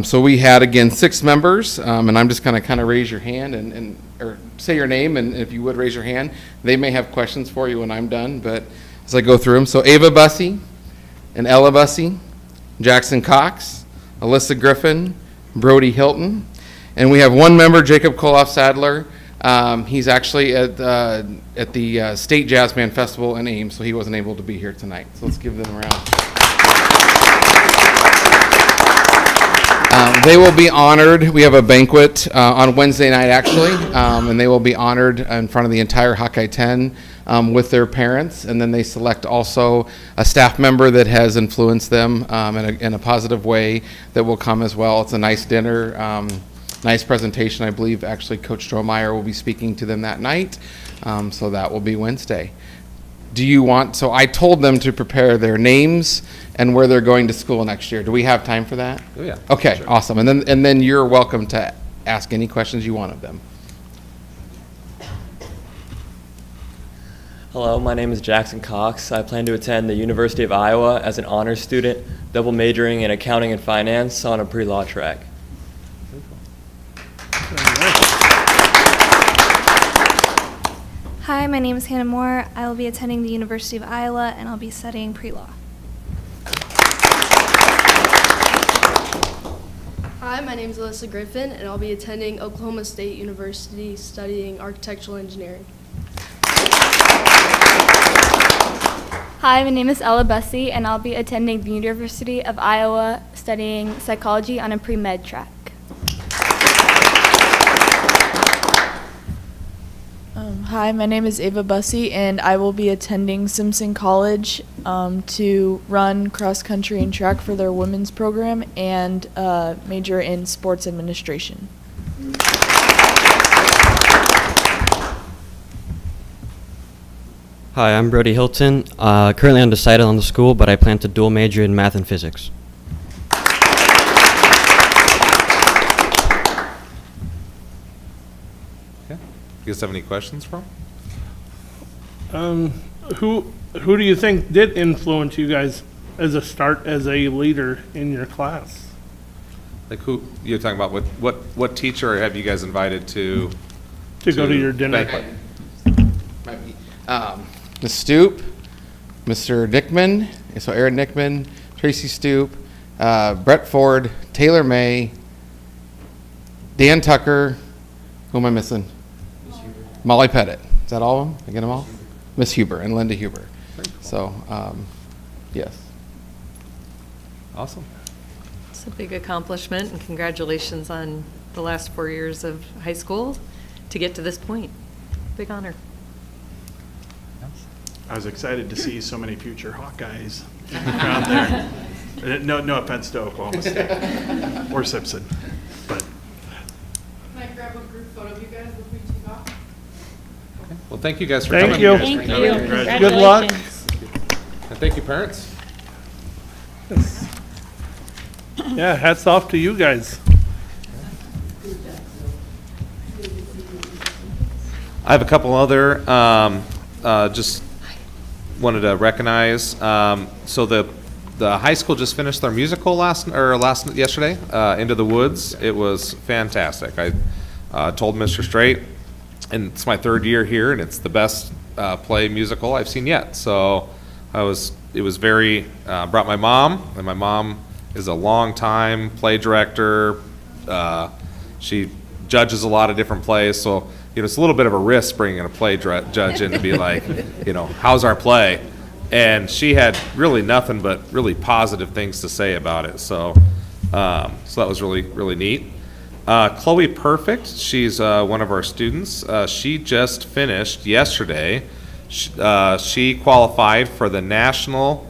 So we had, again, 6 members, and I'm just going to kind of raise your hand or say your name, and if you would raise your hand. They may have questions for you when I'm done, but as I go through them. So Ava Bussey and Ella Bussey, Jackson Cox, Alyssa Griffin, Brody Hilton, and we have one member, Jacob Koloff Sadler. He's actually at the State Jazz Band Festival in Ames, so he wasn't able to be here tonight. So let's give them a round. They will be honored. We have a banquet on Wednesday night, actually, and they will be honored in front of the entire Hawkeye 10 with their parents. And then they select also a staff member that has influenced them in a positive way that will come as well. It's a nice dinner. Nice presentation. I believe actually Coach Strohmeyer will be speaking to them that night. So that will be Wednesday. So I told them to prepare their names and where they're going to school next year. Do we have time for that? Oh, yeah. Okay, Sure. awesome. And then you're welcome to ask any questions you want of them. Hello, my name is Jackson Cox. I plan to attend the University of Iowa as an honors student, double majoring in accounting and finance on a pre-law track. Hi, my name is Hannah Moore. I will be attending the University of Iowa, and I'll be studying pre-law. Hi, my name is Alyssa Griffin, and I'll be attending Oklahoma State University studying architectural engineering. Hi, my name is Ella Bussey, and I'll be attending the University of Iowa studying psychology on a pre-med track. Hi, my name is Ava Bussey, and I will be attending Simpson College to run cross country and track for their women's program and major in sports administration. Hi, I'm Brody Hilton. Currently undecided on the school, but I plan to dual major in math and physics. You guys have any questions for Who do you think did influence you guys as a leader in your class? Like who, you're talking about what teacher have you guys invited to go to your dinner? banquet? Ms. Stoop, Mr. Nickman, so Aaron Nickman, Tracy Stoop, Brett Ford, Taylor May, Dan Tucker, who am I missing? Molly Pettit. Is that all of them? I get them all? Miss Huber and Linda Huber. So, yes. Awesome. It's a big accomplishment, and congratulations on the last 4 years of high school to get to this point. Big honor. I was excited to see so many future Hawkeyes in the crowd there. No offense to Oklahoma State or Simpson, but. Can I grab a group photo of you guys before we take off? Well, thank you guys for Thank coming. you. Thank you. Good luck. And thank you, parents. Yeah, hats off to you guys. I have a couple other, just wanted to recognize, so the high school just finished their musical yesterday, Into the Woods. It was fantastic. I told Mr. Straight, and it's my 3rd year here, and it's the best play musical I've seen yet. So it was very, brought my mom, and my mom is a long-time play director. She judges a lot of different plays, so it's a little bit of a risk bringing a play judge in to be like, how's our play? And she had really nothing but really positive things to say about it. So that was really, really neat. Chloe Perfect, she's one of our students. She just finished yesterday. She qualified for the National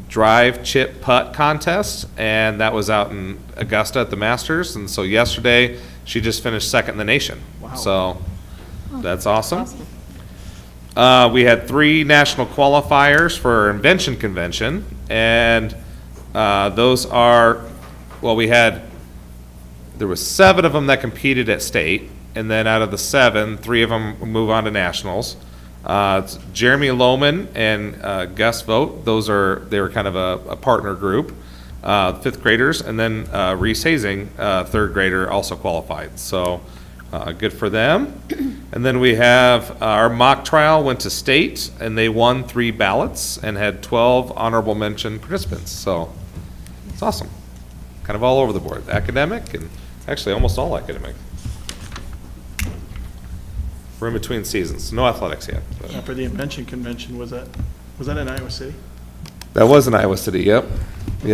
Drive Chip Putt Contest, and that was out in Augusta at the Masters. And so yesterday, she just finished second in the nation. Wow. So that's awesome. We had 3 national qualifiers for our invention convention, and those are, well, there was 7 of them that competed at state, and then out of the 7, 3 of them move on to nationals. It's Jeremy Lohman and Gus Vogt. They were kind of a partner group, 5th graders, and then Reese Hazing, 3rd grader, also qualified. So good for them. And then we have our mock trial went to state, and they won 3 ballots and had 12 honorable mention participants. So it's awesome. Kind of all over the board, academic and actually almost all academic. We're in between seasons, no athletics yet. but- For the invention convention, was that in Iowa City? That was in Iowa City, yep. We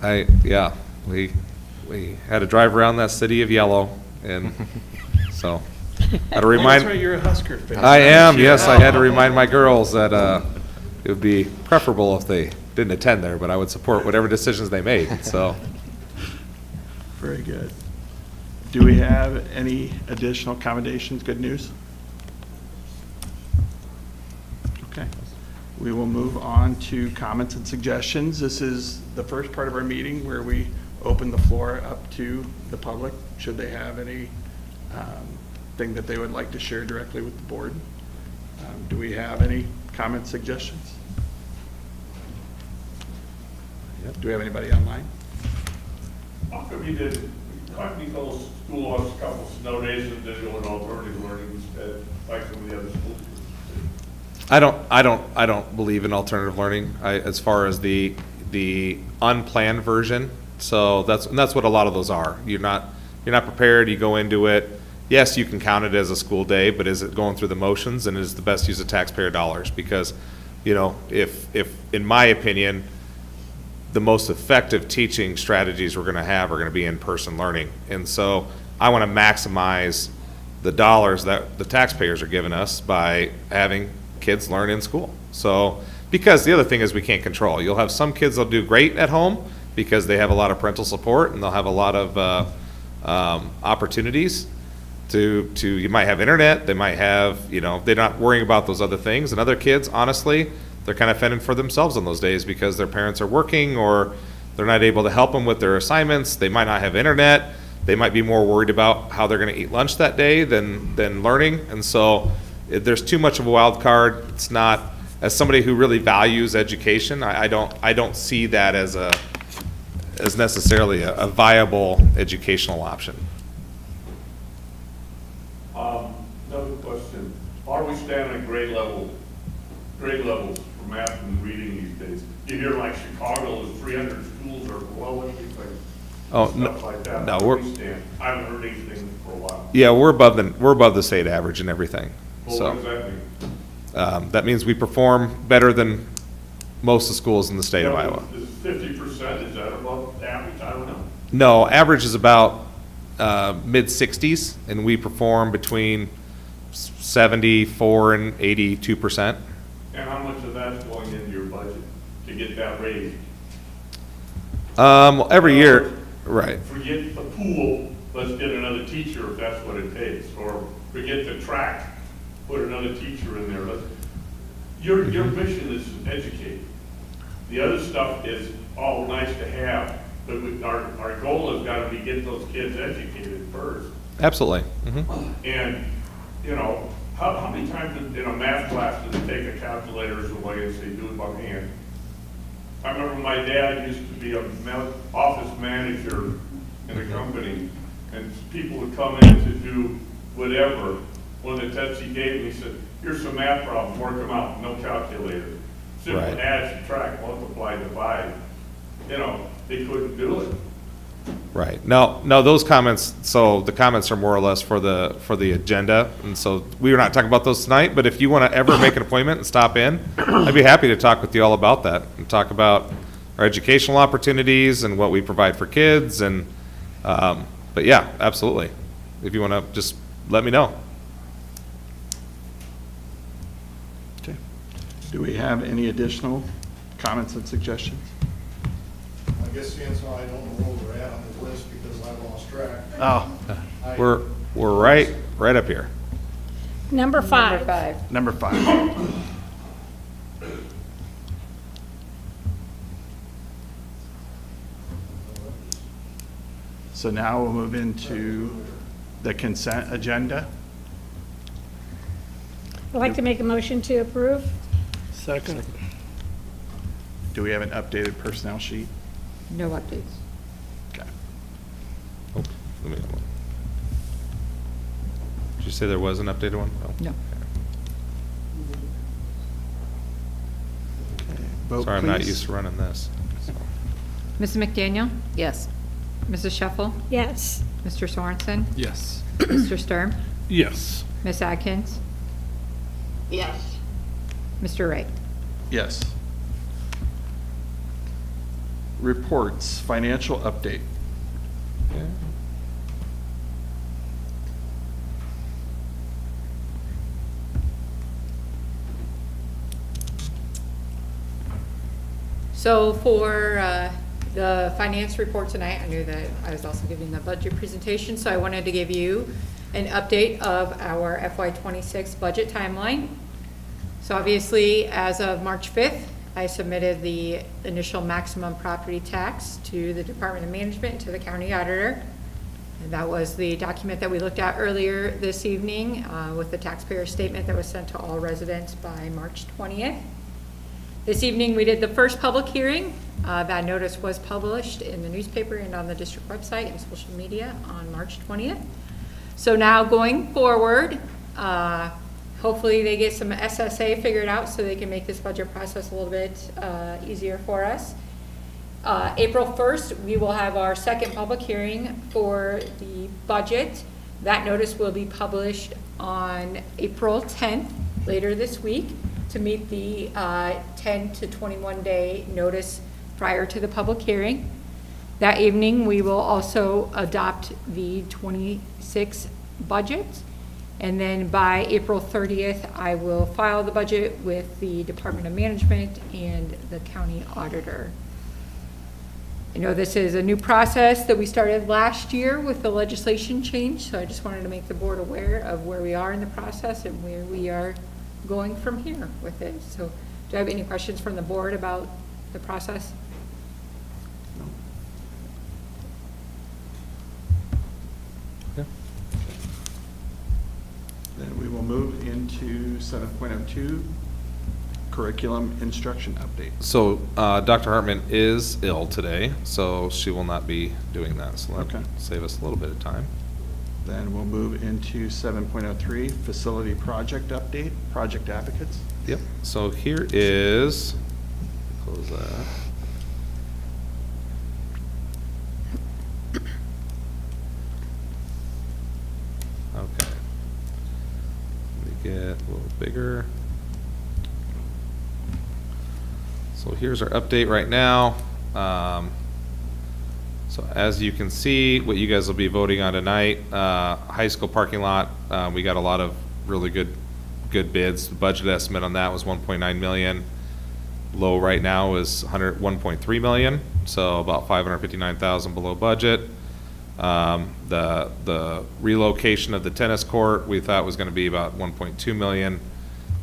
had to drive around that city of yellow, and so, had to remind. That's right, you're a Husker fan. I am, yes, I had to remind my girls that, it would be preferable if they didn't attend there, but I would support whatever decisions they made, so. Very good. Do we have any additional accommodations, good news? Okay. We will move on to comments and suggestions. This is the first part of our meeting where we open the floor up to the public, should they have any thing that they would like to share directly with the board. Do we have any comments, suggestions? Do we have anybody online? How come you did, how come you told school us a couple snow days and did go with alternative learning instead, like some of the other schools? I don't believe in alternative learning, as far as the unplanned version. So that's what a lot of those are. You're not prepared, you go into it. Yes, you can count it as a school day, but is it going through the motions, and is the best use of taxpayer dollars? Because, if in my opinion, the most effective teaching strategies we're going to have are going to be in-person learning. And so I want to maximize the dollars that the taxpayers are giving us by having kids learn in school. So, because the other thing is we can't control. You'll have some kids that'll do great at home because they have a lot of parental support and they'll have a lot of opportunities to you might have internet, they might have, they're not worrying about those other things. And other kids, honestly, they're kind of fending for themselves on those days because their parents are working or they're not able to help them with their assignments. They might not have internet. They might be more worried about how they're going to eat lunch that day than learning. And so there's too much of a wild card. It's not, as somebody who really values education, I don't see that as necessarily a viable educational option. Another question. Are we staying at grade levels for math and reading these days? You hear like Chicago is 300 schools or below anything, stuff like that. No, Where do we stand? I haven't heard anything for a while. Yeah, we're above the state average and everything. Well, So, what does that mean? that means we perform better than most of the schools in the state of Iowa. Is 50%, is that above average? I don't know. No, average is about mid-60s, and we perform between 74 and 82%. And how much of that's going into your budget to get that raised? Every year, right. Forget the pool, let's get another teacher if that's what it takes, or forget the track, put another teacher in there. Your mission is to educate. The other stuff is all nice to have, but our goal has got to be get those kids educated first. Absolutely. Mm-hmm. And, how many times in a math class do they take a calculators away and say, do it by hand? I remember my dad used to be a office manager in a company, and people would come in to do whatever. One of the tests he gave me, he said, here's some math problems, work them out, no calculator. Simple Right. add, subtract, multiply, divide. They couldn't do it. Right. No, those comments, so the comments are more or less for the agenda, and so we were not talking about those tonight, but if you want to ever make an appointment and stop in, I'd be happy to talk with you all about that and talk about our educational opportunities and what we provide for kids, and, but yeah, absolutely. If you want to just let me know. Okay. Do we have any additional comments and suggestions? I guess since I don't know where we're at on the list because I lost track. Oh, We're right up here. Number five. number 5. So now we'll move into the consent agenda. I'd like to make a motion to approve. Second. Do we have an updated personnel sheet? No updates. Okay. Oh, let me. Did you say there was an updated one? No. Okay. Vote, Sorry, I'm not please. used to running this. so. Mrs. McDaniel? Yes. Mrs. Shuffle? Yes. Mr. Sorensen? Yes. Mr. Sturm? Yes. Miss Atkins? Yes. Mr. Wright? Yes. Reports, financial update. Yeah. So for the finance report tonight, I knew that I was also giving the budget presentation, so I wanted to give you an update of our FY26 budget timeline. So obviously, as of March 5th, I submitted the initial maximum property tax to the Department of Management and to the county auditor. And that was the document that we looked at earlier this evening with the taxpayer statement that was sent to all residents by March 20th. This evening, we did the first public hearing. That notice was published in the newspaper and on the district website and social media on March 20th. So now going forward, hopefully they get some SSA figured out so they can make this budget process a little bit easier for us. April 1st, we will have our second public hearing for the budget. That notice will be published on April 10th, later this week, to meet the 10 to 21 day notice prior to the public hearing. That evening, we will also adopt the 26 budget. And then by April 30th, I will file the budget with the Department of Management and the county auditor. I know this is a new process that we started last year with the legislation change, so I just wanted to make the board aware of where we are in the process and where we are going from here with it. So do I have any questions from the board about the process? Then we will move into 7.02, curriculum instruction update. So Dr. Hartman is ill today, so she will not be doing that. So that'll Okay. save us a little bit of time. Then we'll move into 7.03, facility project update, project advocates. Yep. So here is, close that. Okay. Let me get a little bigger. So here's our update right now. So as you can see, what you guys will be voting on tonight, high school parking lot, we got a lot of really good bids. The budget estimate on that was 1.9 million. Low right now is 1.3 million, so about 559,000 below budget. The relocation of the tennis court, we thought was gonna be about 1.2 million.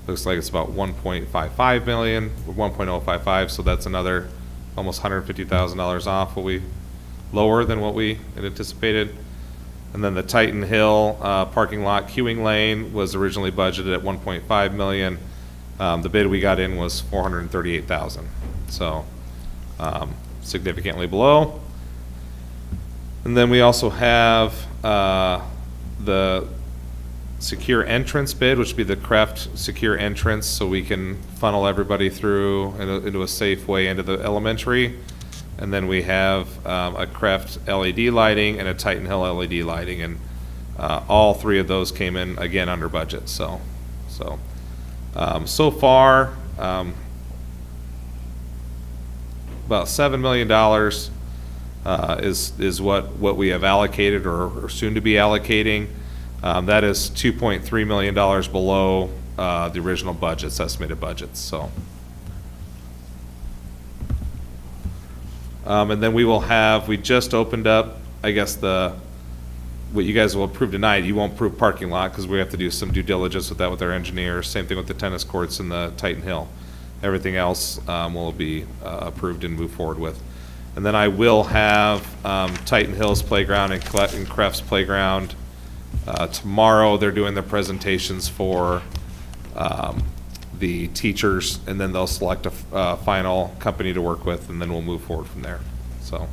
Looks like it's about 1.55 million, or 1.055, so that's another almost $150,000 off lower than what we had anticipated. And then the Titan Hill parking lot queuing lane was originally budgeted at 1.5 million. The bid we got in was 438,000, so significantly below. And then we also have the secure entrance bid, which would be the Kraft secure entrance, so we can funnel everybody through into a safe way into the elementary. And then we have a Kraft LED lighting and a Titan Hill LED lighting, and all three of those came in again under budget. So far, about $7 million is what we have allocated or soon to be allocating. That is $2.3 million below the original budgets, estimated budgets, so. And then we just opened up, I guess, what you guys will approve tonight. You won't approve parking lot because we have to do some due diligence with that with our engineers. Same thing with the tennis courts and the Titan Hill. Everything else will be approved and moved forward with. And then I will have Titan Hill's playground and Crefts playground. Tomorrow, they're doing their presentations for the teachers, and then they'll select a final company to work with, and then we'll move forward from there. So,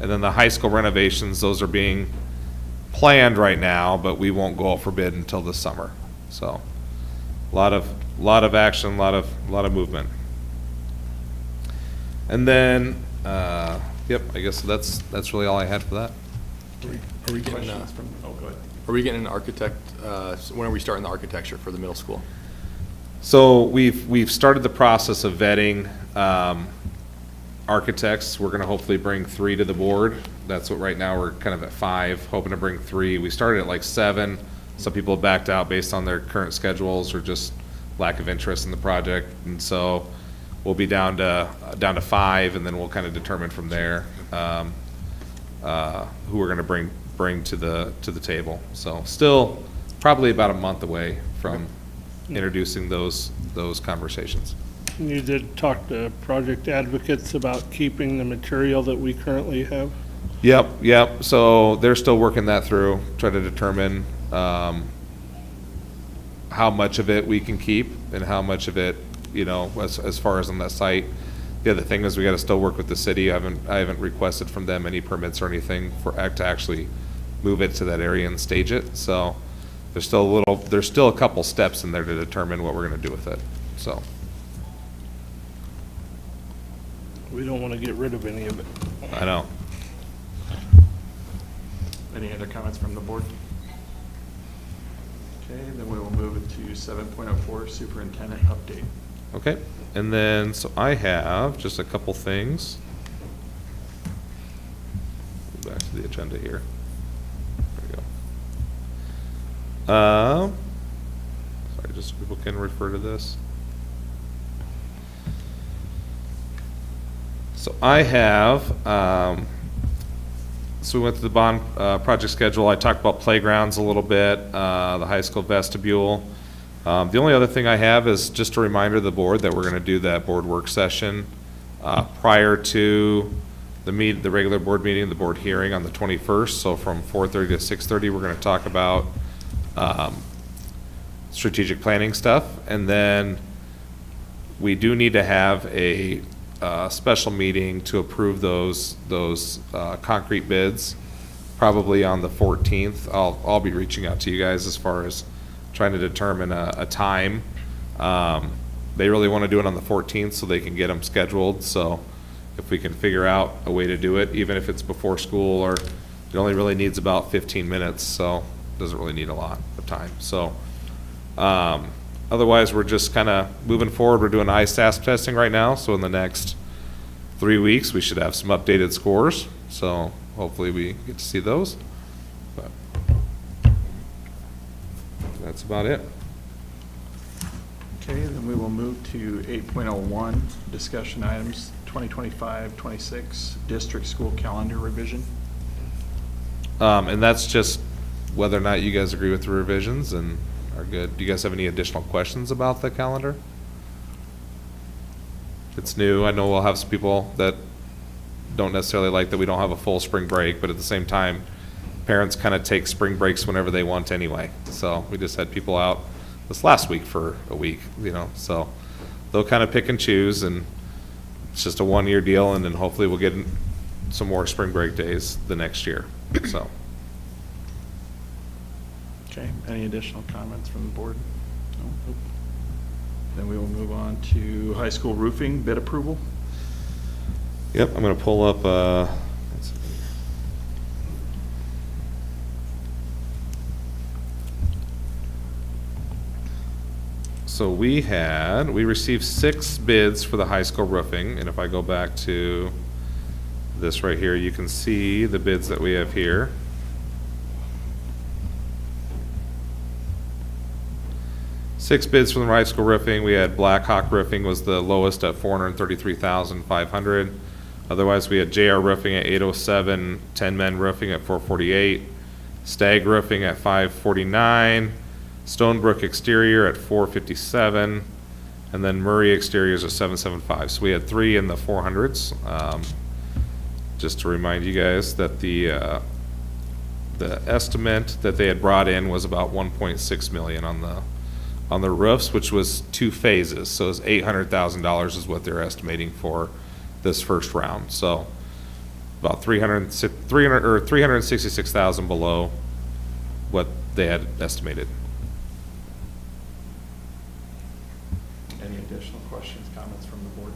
and then the high school renovations, those are being planned right now, but we won't go out for bid until this summer. So, a lot of action, a lot of movement. And then, yep, I guess that's really all I had for that. Are we getting, Questions from, oh, go ahead. are we getting an architect, when are we starting the architecture for the middle school? So we've started the process of vetting architects. We're going to hopefully bring 3 to the board. That's what right now we're kind of at 5, hoping to bring 3. We started at like 7. Some people have backed out based on their current schedules or just lack of interest in the project, and so we'll be down to 5, and then we'll kind of determine from there who we're going to bring to the table. So still probably about a month away from introducing those conversations. You did talk to project advocates about keeping the material that we currently have? Yep. So they're still working that through, trying to determine how much of it we can keep and how much of it, as far as on that site. The other thing is we got to still work with the city. I haven't requested from them any permits or anything to actually move it to that area and stage it. So there's still a couple steps in there to determine what we're going to do with it. So. We don't want to get rid of any of it. I know. Any other comments from the board? Okay, then we will move to 7.04, superintendent update. Okay, and then, so I have just a couple things. Back to the agenda here. There we go. Sorry, just so people can refer to this. So I have, so we went through the bond project schedule. I talked about playgrounds a little bit, the high school vestibule. The only other thing I have is just a reminder to the board that we're going to do that board work session prior to the regular board meeting, the board hearing on the 21st. So from 4:30 to 6:30, we're going to talk about strategic planning stuff, and then we do need to have a special meeting to approve those concrete bids, probably on the 14th. I'll be reaching out to you guys as far as trying to determine a time. They really want to do it on the 14th so they can get them scheduled. So if we can figure out a way to do it, even if it's before school, or it only really needs about 15 minutes, so it doesn't really need a lot of time. So otherwise, we're just kind of moving forward. We're doing ISASP testing right now, so in the next 3 weeks, we should have some updated scores. So hopefully we get to see those. But that's about it. Okay, then we will move to 8.01, discussion items, 2025-26 district school calendar revision. And that's just whether or not you guys agree with the revisions and are good. Do you guys have any additional questions about the calendar? It's new. I know we'll have some people that don't necessarily like that we don't have a full spring break, but at the same time, parents kind of take spring breaks whenever they want anyway. So we just had people out this last week for a week, so they'll kind of pick and choose, and it's just a one-year deal, and then hopefully we'll get some more spring break days the next year, so. Okay, any additional comments from the board? No? Then we will move on to high school roofing bid approval. Yep, I'm going to pull up, so we received 6 bids for the high school roofing, and if I go back to this right here, you can see the bids that we have here. 6 bids from the high school roofing. We had Blackhawk Roofing was the lowest at $433,500. Otherwise, we had JR Roofing at $807, 10 Men Roofing at $448, Stag Roofing at $549, Stonebrook Exterior at $457, and then Murray Exteriors at $775. So we had 3 in the 400s. Just to remind you guys that the estimate that they had brought in was about 1.6 million on the roofs, which was 2 phases. So it was $800,000 is what they're estimating for this first round. So about 366,000 below what they had estimated. Any additional questions, comments from the board?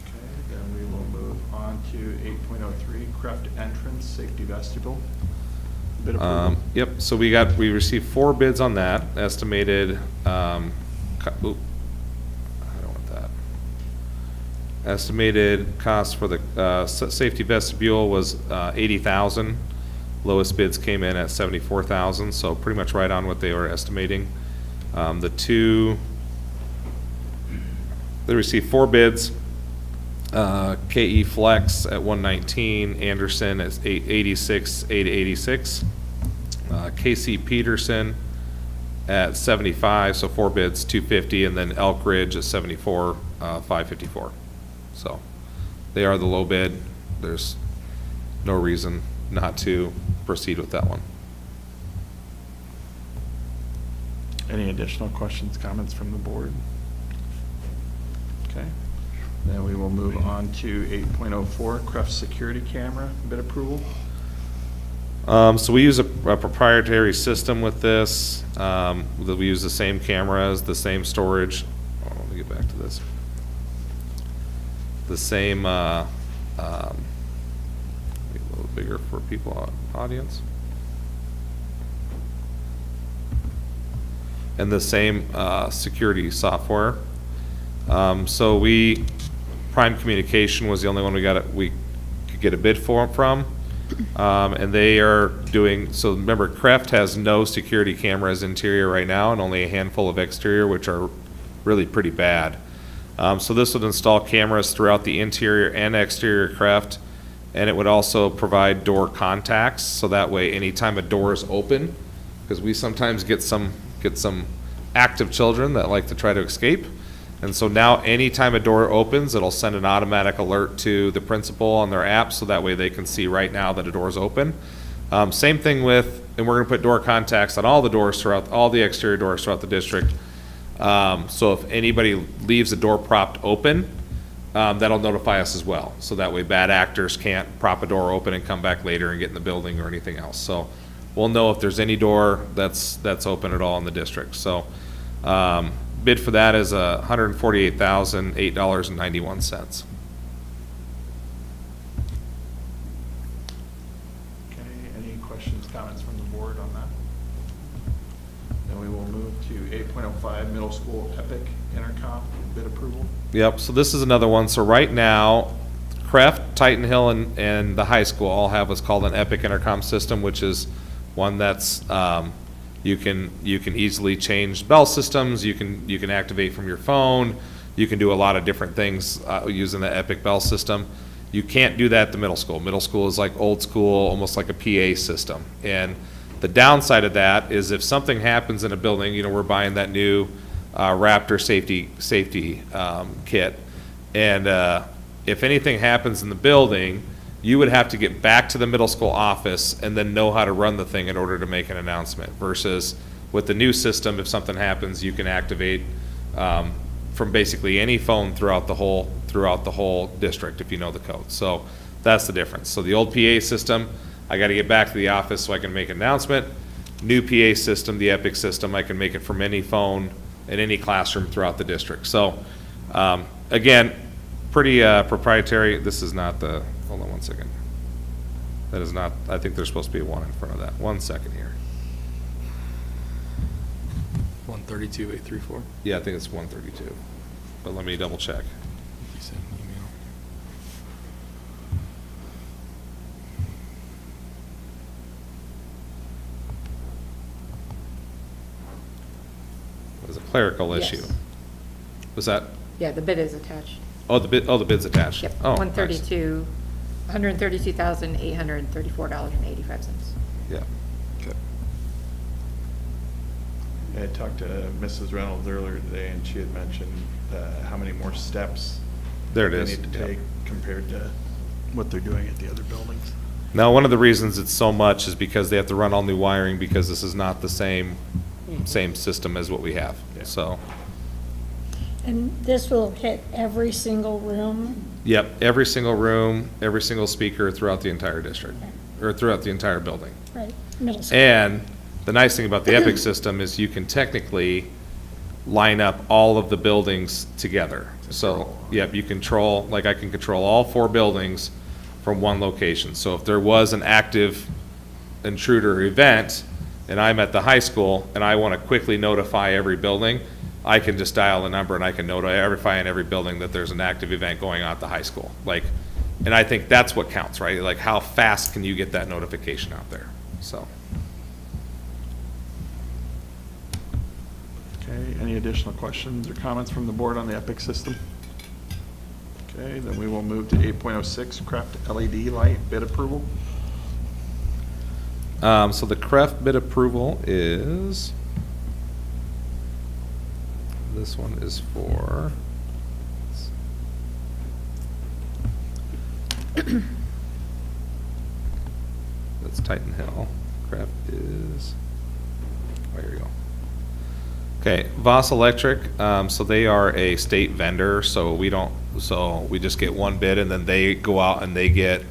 Okay, then we will move on to 8.03, Creft Entrance Safety Vestibule. Bid approval. Yep, so we received 4 bids on that, estimated, I don't want that. Estimated cost for the, safety vestibule was, 80,000. Lowest bids came in at 74,000, so pretty much right on what they were estimating. They received 4 bids. KE Flex at 119, Anderson at 886. KC Peterson at 75, so 4 bids, 250, and then Elk Ridge at 74, 554. So they are the low bid. There's no reason not to proceed with that one. Any additional questions, comments from the board? Okay. Then we will move on to 8.04, Creft Security Camera bid approval. So we use a proprietary system with this. We use the same cameras, the same storage. Oh, let me get back to this. The same, make it a little bigger for people, audience. And the same security software. So Prime Communication was the only one we could get a bid from. And they are doing, so remember, Creft has no security cameras interior right now and only a handful of exterior, which are really pretty bad. So this would install cameras throughout the interior and exterior Creft, and it would also provide door contacts, so that way anytime a door is open, because we sometimes get some active children that like to try to escape. And so now anytime a door opens, it'll send an automatic alert to the principal on their app, so that way they can see right now that a door is open. Same thing with, and we're gonna put door contacts on all the doors throughout, all the exterior doors throughout the district. So if anybody leaves a door propped open, that'll notify us as well. So that way bad actors can't prop a door open and come back later and get in the building or anything else. So we'll know if there's any door that's open at all in the district. So, bid for that is $148,008.91. Okay, any questions, comments from the board on that? Then we will move to 8.05, Middle School Epic Intercom bid approval. Yep, so this is another one. So right now, Creft, Titan Hill, and the high school all have what's called an Epic Intercom system, which is one that's, you can easily change bell systems, you can activate from your phone, you can do a lot of different things using the Epic bell system. You can't do that at the middle school. Middle school is like old school, almost like a PA system. And the downside of that is if something happens in a building, we're buying that new Raptor safety kit, and if anything happens in the building, you would have to get back to the middle school office and then know how to run the thing in order to make an announcement, versus with the new system, if something happens, you can activate from basically any phone throughout the whole district if you know the code. So that's the difference. So the old PA system, I got to get back to the office so I can make an announcement. New PA system, the Epic system, I can make it from any phone in any classroom throughout the district. So again, pretty proprietary. This is not the, hold on one second. That is not, I think there's supposed to be a 1 in front of that. 1 second here. 132,834. Yeah, I think it's 132. But let me double check. You sent an email. is a clerical Yes. issue. Was that, Yeah, the bid is attached. the bid's attached? Yep, Oh, nice. $132,834.85. Yeah. I talked to Mrs. Reynolds earlier today, and she had mentioned how many more steps There it they is, need to yeah. take compared to what they're doing at the other buildings. Now, one of the reasons it's so much is because they have to run all new wiring because this is not the same system as what we have, so. And this will hit every single room? Yep, every single room, every single speaker throughout the entire district, or throughout the entire building. Right, middle school. And the nice thing about the Epic system is you can technically line up all of the buildings together. So, yep, you control, like I can control all 4 buildings from one location. So if there was an active intruder event and I'm at the high school and I want to quickly notify every building, I can just dial a number and I can notify in every building that there's an active event going on at the high school. Like, and I think that's what counts, right? Like, how fast can you get that notification out there? So. Okay, any additional questions or comments from the board on the Epic system? Okay, then we will move to 8.06, Craft LED light bid approval. So the Creft bid approval is, this one is for, that's Titan Hill. Creft is, oh, here we go. Okay, Voss Electric, so they are a state vendor, so we just get one bid and then they go out and they get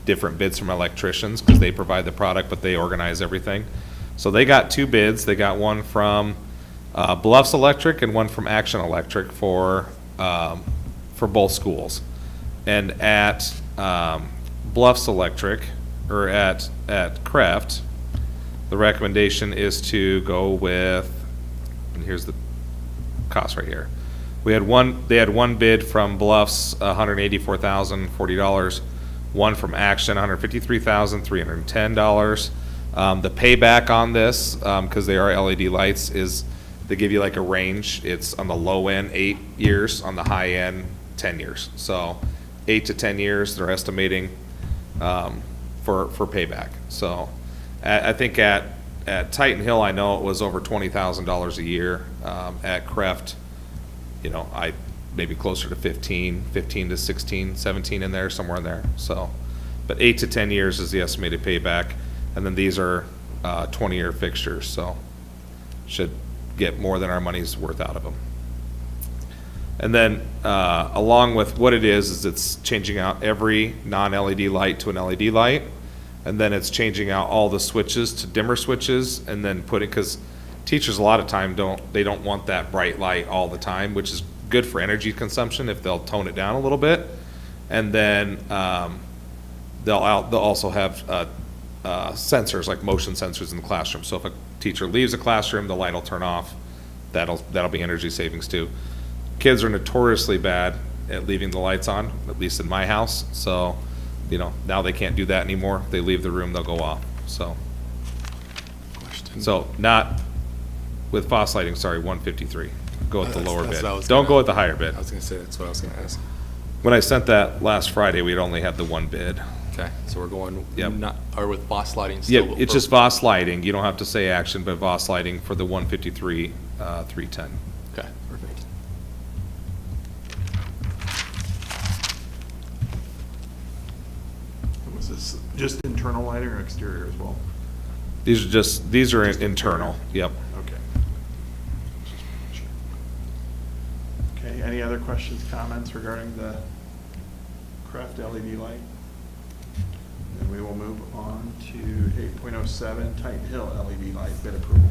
different bids from electricians because they provide the product, but they organize everything. So they got 2 bids. They got one from Bluffs Electric and one from Action Electric for both schools. And at Bluffs Electric, or at Creft, the recommendation is to go with, and here's the cost right here. They had one bid from Bluffs, $184,040. One from Action, $153,310. The payback on this, because they are LED lights, is they give you like a range. It's on the low end 8 years, on the high end 10 years. So 8 to 10 years they're estimating for payback. So I think at Titan Hill, I know it was over $20,000 a year. At Creft, maybe closer to 15 to 16, 17 in there, somewhere in there. So, but 8 to 10 years is the estimated payback. And then these are 20-year fixtures, so should get more than our money's worth out of them. And then along with what it is it's changing out every non-LED light to an LED light. And then it's changing out all the switches to dimmer switches, and then because teachers a lot of time they don't want that bright light all the time, which is good for energy consumption if they'll tone it down a little bit. And then they'll also have sensors, like motion sensors in the classroom. So if a teacher leaves a classroom, the light will turn off. That'll be energy savings too. Kids are notoriously bad at leaving the lights on, at least in my house. So, now they can't do that anymore. If they leave the room, they'll go off. So not with Voss Lighting, sorry, 153. Go with the lower bid. Don't go with the higher bid. I was gonna say, that's what I was gonna ask. When I sent that last Friday, we'd only had the one bid. Okay, so we're going, Yep. or with Voss Lighting Yeah, still? it's just Voss Lighting. You don't have to say Action, but Voss Lighting for the 153, 310. Okay, perfect. Was this just internal lighting or exterior as well? These are internal, yep. Okay. Okay, any other questions, comments regarding the Craft LED light? Then we will move on to 8.07, Titan Hill LED light bid approval.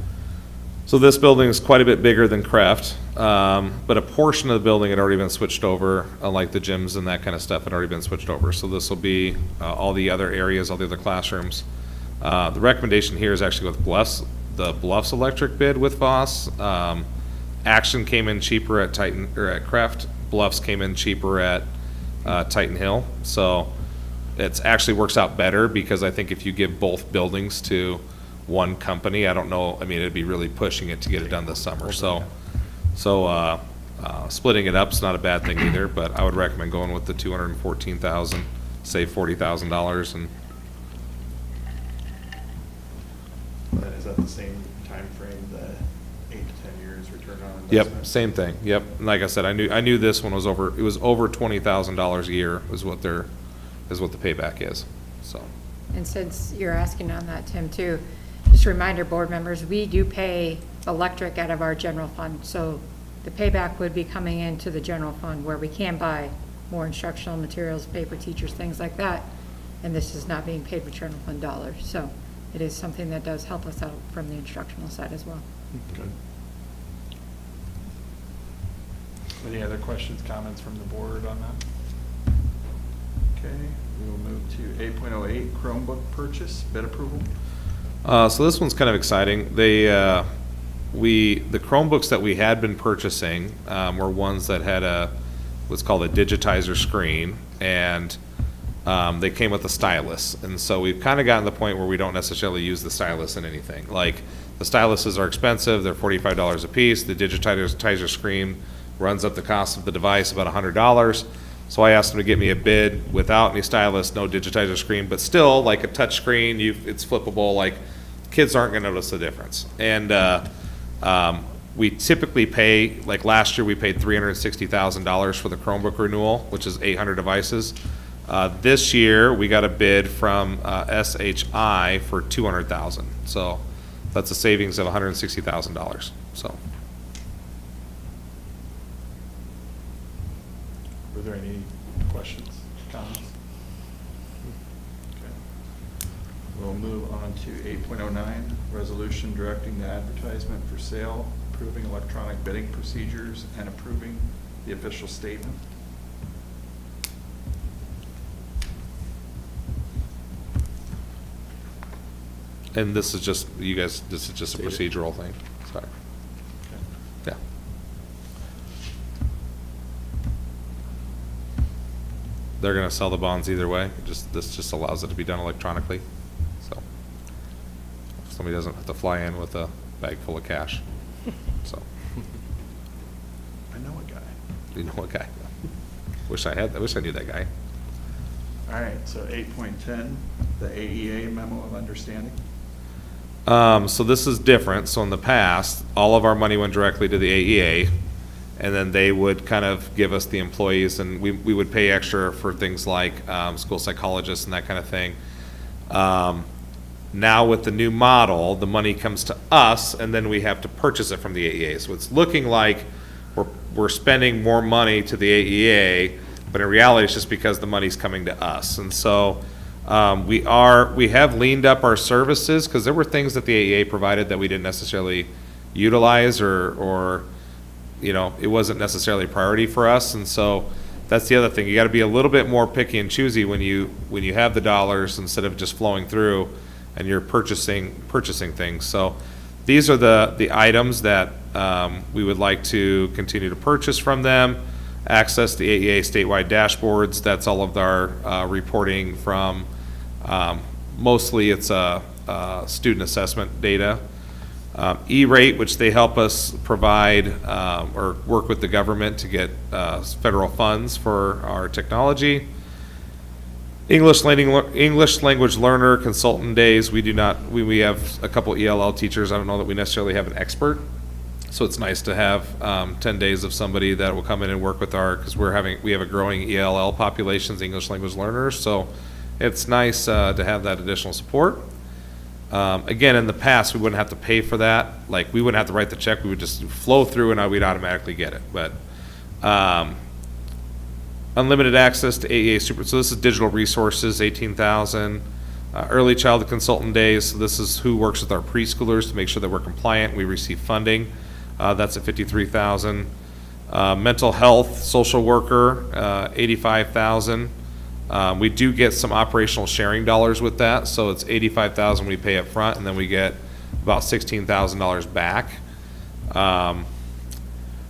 So this building is quite a bit bigger than Craft, but a portion of the building had already been switched over, unlike the gyms and that kind of stuff had already been switched over. So this will be all the other areas, all the other classrooms. The recommendation here is actually with the Bluffs Electric bid with Voss. Action came in cheaper at Craft. Bluffs came in cheaper at Titan Hill. So it actually works out better because I think if you give both buildings to one company, I don't know, it'd be really pushing it to get it done this summer. So So, splitting it up is not a bad thing either, but I would recommend going with the 214,000, save $40,000 and. Is that the same time frame? The 8 to 10 years return on Yep, investment? same thing, yep. And like I said, I knew this one was over, it was over $20,000 a year is what the payback is, so. And since you're asking on that, Tim, too, just a reminder, board members, we do pay electric out of our general fund. So the payback would be coming into the general fund where we can buy more instructional materials, paper, teachers, things like that. And this is not being paid with general fund dollars. So it is something that does help us out from the instructional side as well. Good. Any other questions, comments from the board on that? Okay, we will move to 8.08, Chromebook purchase, bid approval. So this one's kind of exciting. The Chromebooks that we had been purchasing were ones that had what's called a digitizer screen, and they came with a stylus. And so we've kind of gotten to the point where we don't necessarily use the stylus in anything. Like, the styluses are expensive, they're $45 a piece. The digitizer screen runs up the cost of the device about $100. So I asked them to get me a bid without any stylus, no digitizer screen, but still, like a touch screen, it's flippable, like, kids aren't gonna notice the difference. And we typically pay, like last year, we paid $360,000 for the Chromebook renewal, which is 800 devices. This year, we got a bid from SHI for $200,000. So that's a savings of $160,000, so. Were there any questions, comments? Okay. We'll move on to 8.09, resolution directing the advertisement for sale, approving electronic bidding procedures, and approving the official statement. And this is just, this is just a procedural thing, sorry. Yeah. They're gonna sell the bonds either way, this just allows it to be done electronically, so. Somebody doesn't have to fly in with a bag full of cash, so. I know a guy. You know a guy. I wish I knew that guy. All right, so 8.10, the AEA memo of understanding. So this is different. So in the past, all of our money went directly to the AEA, and then they would kind of give us the employees, and we would pay extra for things like school psychologists and that kind of thing. Now with the new model, the money comes to us, and then we have to purchase it from the AEA. So it's looking like we're spending more money to the AEA, but in reality, it's just because the money's coming to us. And so we have leaned up our services because there were things that the AEA provided that we didn't necessarily utilize, or it wasn't necessarily a priority for us. And so that's the other thing. You got to be a little bit more picky and choosy when you have the dollars instead of just flowing through and you're purchasing things. So these are the items that we would like to continue to purchase from them. Access the AEA statewide dashboards. That's all of our reporting from, mostly it's student assessment data. E-rate, which they help us provide or work with the government to get federal funds for our technology. English language learner consultant days. We have a couple ELL teachers. I don't know that we necessarily have an expert. So it's nice to have 10 days of somebody that will come in and work with because we have a growing ELL populations, English language learners. So it's nice to have that additional support. Again, in the past, we wouldn't have to pay for that. Like, we wouldn't have to write the check. We would just flow through and we'd automatically get it. But unlimited access to AEA Super. So this is digital resources, 18,000. Early childhood consultant days. So this is who works with our preschoolers to make sure that we're compliant. We receive funding. That's at 53,000. Mental health social worker, 85,000. We do get some operational sharing dollars with that, so it's 85,000 we pay up front, and then we get about $16,000 back. And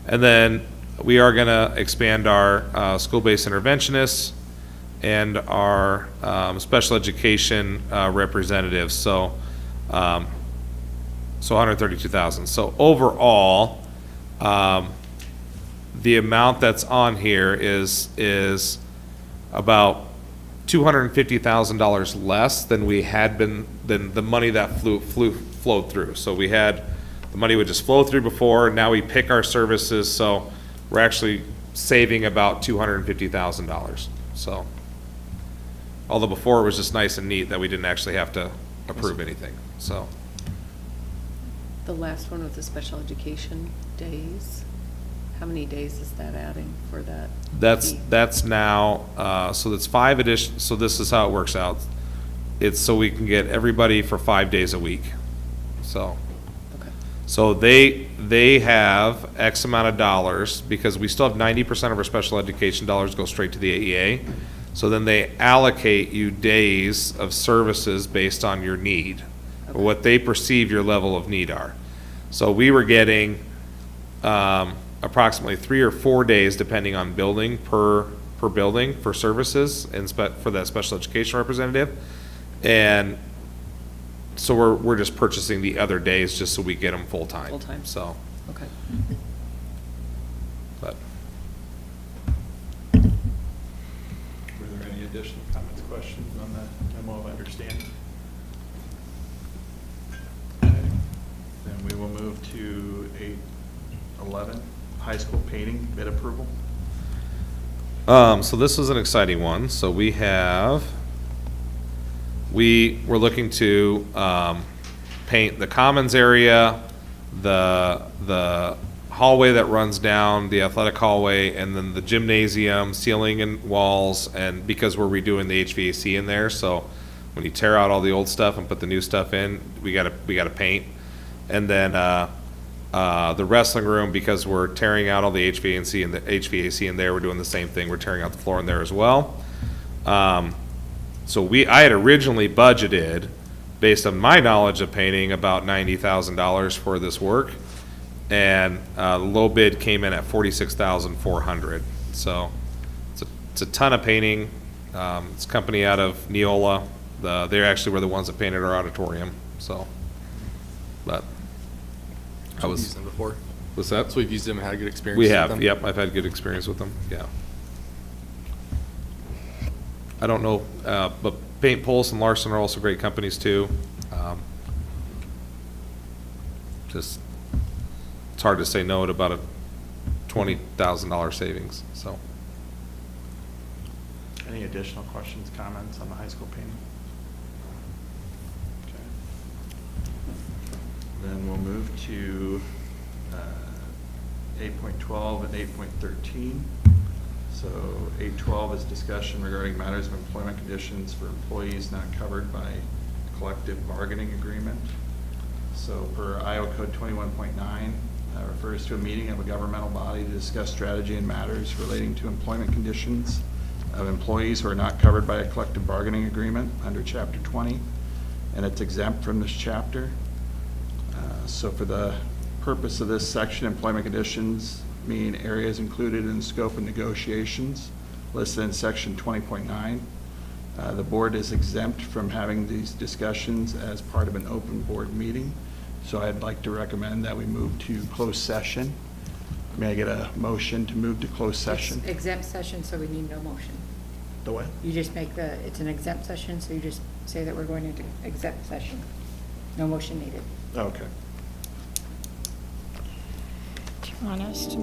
then we are going to expand our school-based interventionists and our special education representatives. So 132,000. So overall, The amount that's on here is about $250,000 less than we had been, than the money that flowed through. So we had, the money would just flow through before, now we pick our services, so we're actually saving about $250,000, so. Although before it was just nice and neat that we didn't actually have to approve anything, so. The last one with the special education days, how many days is that adding for that? That's now, so that's 5 addition, so this is how it works out. It's so we can get everybody for 5 days a week, so. Okay. So they have X amount of dollars, because we still have 90% of our special education dollars go straight to the AEA. So then they allocate you days of services based on your need, or what they perceive your level of need are. So we were getting approximately 3 or 4 days, depending on building, per building for services and for that special education representative. And so we're just purchasing the other days just so we get them full-time. Full-time. So, Okay. but. Were there any additional comments, questions on the memo of understanding? Okay. Then we will move to 8:11, high school painting bid approval. So this is an exciting one. So we were looking to paint the commons area, the hallway that runs down, the athletic hallway, and then the gymnasium, ceiling and walls, and because we're redoing the HVAC in there, so when you tear out all the old stuff and put the new stuff in, we gotta paint. And then the wrestling room, because we're tearing out all the HVAC in there, we're doing the same thing. We're tearing out the floor in there as well. So I had originally budgeted, based on my knowledge of painting, about $90,000 for this work. And the low bid came in at $46,400. So it's a ton of painting. It's a company out of Neola. They actually were the ones that painted our auditorium, so. But I was. You've used them before? What's that? So we've used them and had a good experience We with have, them? yep, I've had good experience with them, yeah. I don't know, but Paint Pulse and Larson are also great companies too. Just, it's hard to say no to about a $20,000 savings, so. Any additional questions, comments on the high school painting? Okay. Then we'll move to 8.12 and 8.13. So 8.12 is discussion regarding matters of employment conditions for employees not covered by collective bargaining agreement. So per Iowa Code 21.9, refers to a meeting of a governmental body to discuss strategy and matters relating to employment conditions of employees who are not covered by a collective bargaining agreement under Chapter 20, and it's exempt from this chapter. So for the purpose of this section, employment conditions mean areas included in the scope of negotiations listed in section 20.9. The board is exempt from having these discussions as part of an open board meeting. So I'd like to recommend that we move to closed session. May I get a motion to move to closed session? It's exempt session, so we need no motion. The what? You just make it's an exempt session, so you just say that we're going into exempt session. No motion needed. Okay. Do you want us to?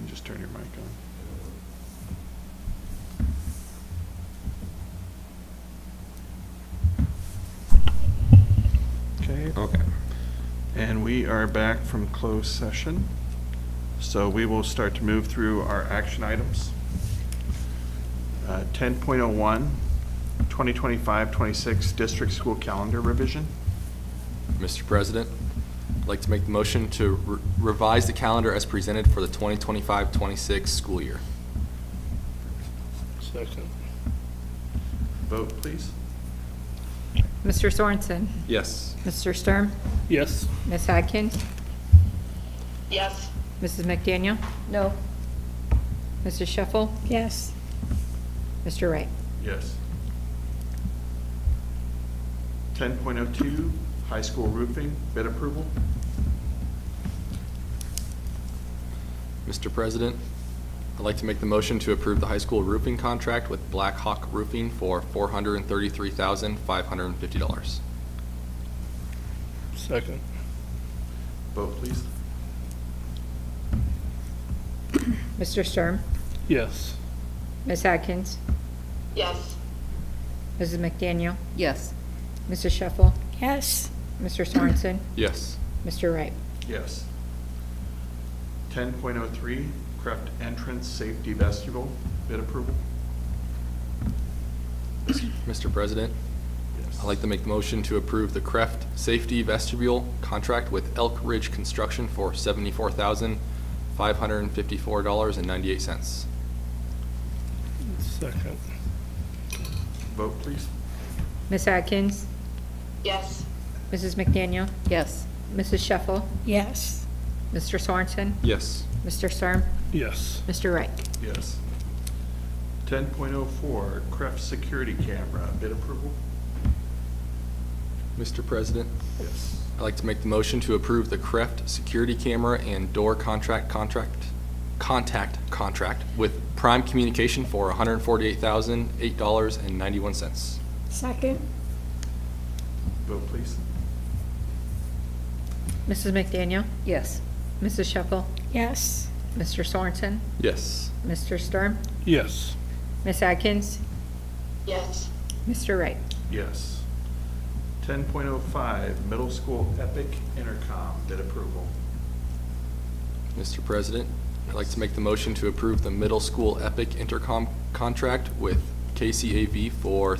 just turn your mic on. Okay. Okay. And we are back from closed session. So we will start to move through our action items. 10.01, 2025-26 District School Calendar Revision. Mr. President, I'd like to make the motion to revise the calendar as presented for the 2025-26 school year. Second. Vote, please. Mr. Sorensen? Yes. Mr. Sturm? Yes. Ms. Atkins? Yes. Mrs. McDaniel? No. Mrs. Sheffel? Yes. Mr. Wright? Yes. 10.02, high school roofing bid approval. Mr. President, I'd like to make the motion to approve the high school roofing contract with Black Hawk Roofing for $433,550. Second. Vote, please. Mr. Sturm? Yes. Ms. Atkins? Yes. Mrs. McDaniel? Yes. Mrs. Sheffel? Yes. Mr. Sorensen? Yes. Mr. Wright? Yes. 10.03, Creft Entrance Safety Vestibule bid approval. Mr. President, Yes. I'd like to make the motion to approve the Creft Safety Vestibule contract with Elk Ridge Construction for $74,554.98. Second. Vote, please. Ms. Atkins? Yes. Mrs. McDaniel? Yes. Mrs. Sheffel? Yes. Mr. Sorensen? Yes. Mr. Sturm? Yes. Mr. Wright? Yes. 10.04, Creft Security Camera bid approval. Mr. President, Yes. I'd like to make the motion to approve the Creft security camera and door contact contract with Prime Communication for $148,008.91. Second. Vote, please. Mrs. McDaniel? Yes. Mrs. Sheffel? Yes. Mr. Sorensen? Yes. Mr. Sturm? Yes. Ms. Atkins? Yes. Mr. Wright? Yes. 10.05, Middle School Epic Intercom bid approval. Mr. President, I'd like to make the motion to approve the middle school Epic Intercom contract with KCAV for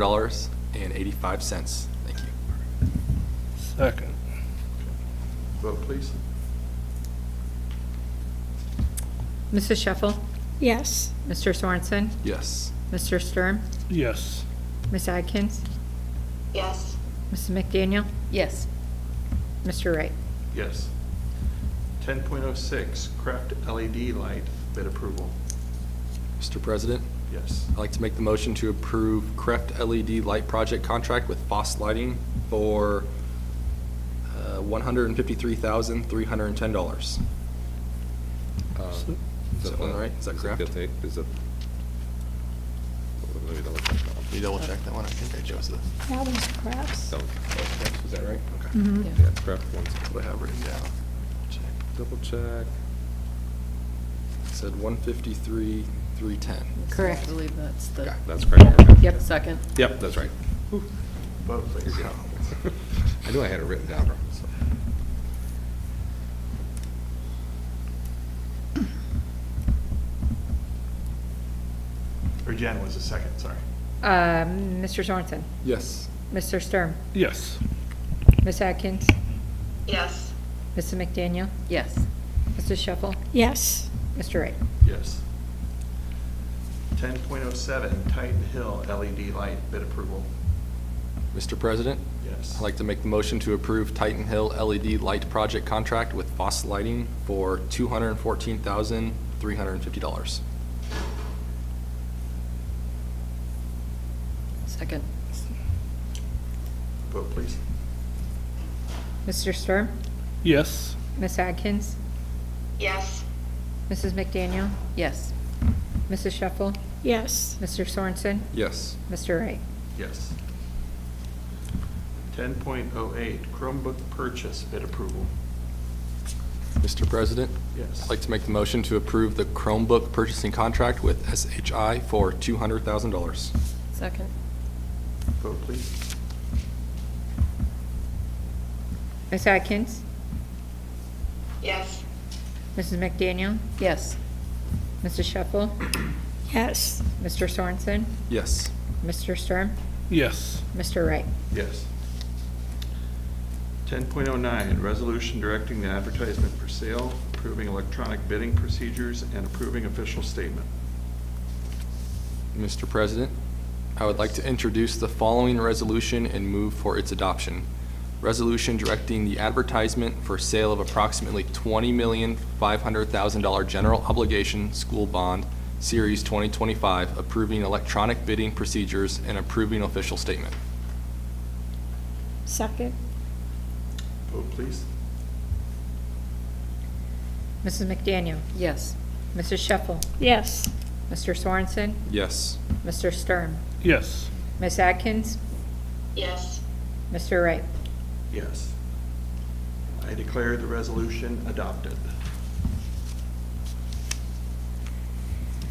$132,834.85. Thank you. Second. Vote, please. Mrs. Sheffel? Yes. Mr. Sorensen? Yes. Mr. Sturm? Yes. Ms. Atkins? Yes. Mrs. McDaniel? Yes. Mr. Wright? Yes. 10.06, Creft LED light bid approval. Mr. President, Yes. I'd like to make the motion to approve Creft LED light project contract with Foss Lighting for $153,310. Is that one right? Is that correct? Is it? Let me double check that one. You double check that one? I think I chose the. That was crafts. Is that right? Okay. Mhm. Yeah, it's Creft ones. What I have written down. Double check. It said 153,310. Correct. I believe that's the. Yeah, that's correct. Okay. Yep. Second. Yep, that's right. Vote, please. I knew I had it written down wrong. So. Or Jen was the second, sorry. Mr. Sorensen? Yes. Mr. Sturm? Yes. Ms. Atkins? Yes. Mrs. McDaniel? Yes. Mrs. Sheffel? Yes. Mr. Wright? Yes. 10.07, Titan Hill LED light bid approval. Mr. President, Yes. I'd like to make the motion to approve Titan Hill LED light project contract with Foss Lighting for $214,350. Second. Vote, please. Mr. Sturm? Yes. Ms. Atkins? Yes. Mrs. McDaniel? Yes. Mrs. Sheffel? Yes. Mr. Sorensen? Yes. Mr. Wright? Yes. 10.08, Chromebook purchase bid approval. Mr. President? Yes. I'd like to make the motion to approve the Chromebook purchasing contract with SHI for $200,000. Second. Vote, please. Ms. Atkins? Yes. Mrs. McDaniel? Yes. Mrs. Shuffle? Yes. Mr. Sorensen? Yes. Mr. Sturm? Yes. Mr. Wright? Yes. 10.09, resolution directing the advertisement for sale, approving electronic bidding procedures, and approving official statement. Mr. President, I would like to introduce the following resolution and move for its adoption. Resolution directing the advertisement for sale of approximately $20,500,000 general obligation school bond, Series 2025, approving electronic bidding procedures and approving official statement. Second. Vote, please. Mrs. McDaniel? Yes. Mrs. Shuffle? Yes. Mr. Sorensen? Yes. Mr. Sturm? Yes. Ms. Atkins? Yes. Mr. Wright? Yes. I declare the resolution adopted.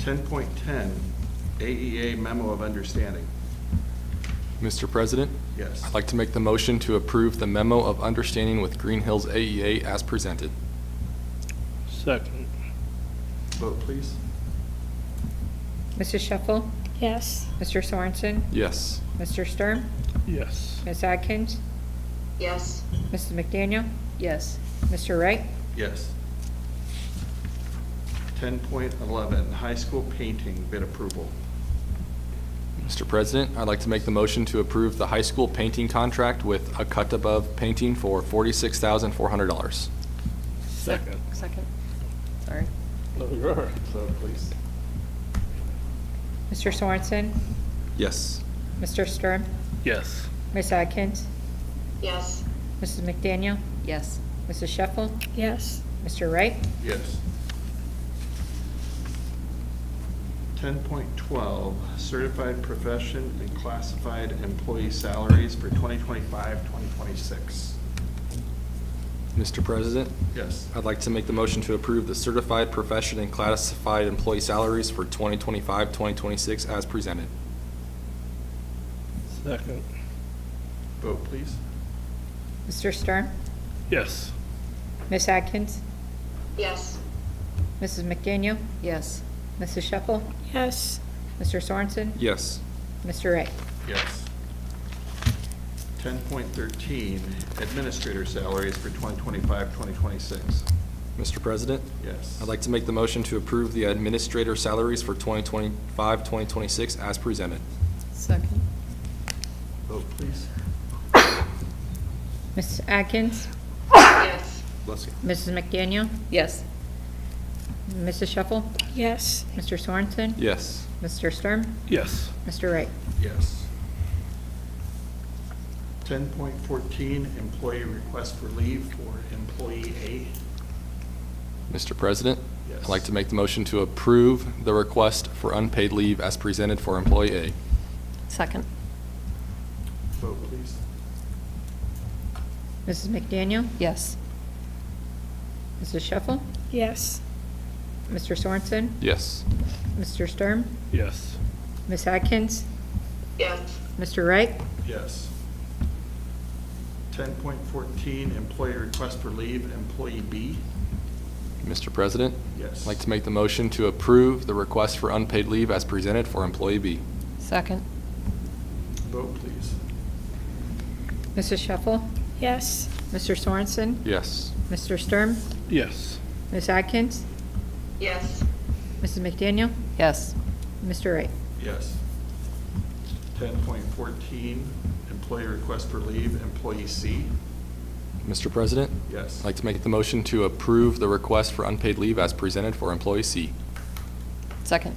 10.10, AEA Memo of Understanding. Mr. President, Yes. I'd like to make the motion to approve the memo of understanding with Green Hills AEA as presented. Second. Vote, please. Mrs. Shuffle? Yes. Mr. Sorensen? Yes. Mr. Sturm? Yes. Ms. Atkins? Yes. Mrs. McDaniel? Yes. Mr. Wright? Yes. 10.11, high school painting bid approval. Mr. President, I'd like to make the motion to approve the high school painting contract with A Cut Above Painting for $46,400. Second. Second. Sorry. Vote, please. Mr. Sorensen? Yes. Mr. Sturm? Yes. Ms. Atkins? Yes. Mrs. McDaniel? Yes. Mrs. Shuffle? Yes. Mr. Wright? Yes. 10.12, certified profession and classified employee salaries for 2025-2026. Mr. President, Yes. I'd like to make the motion to approve the certified profession and classified employee salaries for 2025-2026 as presented. Second. Vote, please. Mr. Sturm? Yes. Ms. Atkins? Yes. Mrs. McDaniel? Yes. Mrs. Shuffle? Yes. Mr. Sorensen? Yes. Mr. Wright? Yes. 10.13, administrator salaries for 2025-2026. Mr. President, Yes. I'd like to make the motion to approve the administrator salaries for 2025-2026 as presented. Second. Vote, please. Ms. Atkins? Yes. Bless you. Mrs. McDaniel? Yes. Mrs. Shuffle? Yes. Mr. Sorensen? Yes. Mr. Sturm? Yes. Mr. Wright? Yes. 10.14, employee request for leave for employee A. Mr. President, Yes. I'd like to make the motion to approve the request for unpaid leave as presented for employee A. Second. Vote, please. Mrs. McDaniel? Yes. Mrs. Shuffle? Yes. Mr. Sorensen? Yes. Mr. Sturm? Yes. Ms. Atkins? Yes. Mr. Wright? Yes. 10.14, employee request for leave, employee B. Mr. President, Yes. I'd like to make the motion to approve the request for unpaid leave as presented for employee B. Second. Vote, please. Mrs. Shuffle? Yes. Mr. Sorensen? Yes. Mr. Sturm? Yes. Ms. Atkins? Yes. Mrs. McDaniel? Yes. Mr. Wright? Yes. 10.14, employee request for leave, employee C. Mr. President, Yes. I'd like to make the motion to approve the request for unpaid leave as presented for employee C. Second.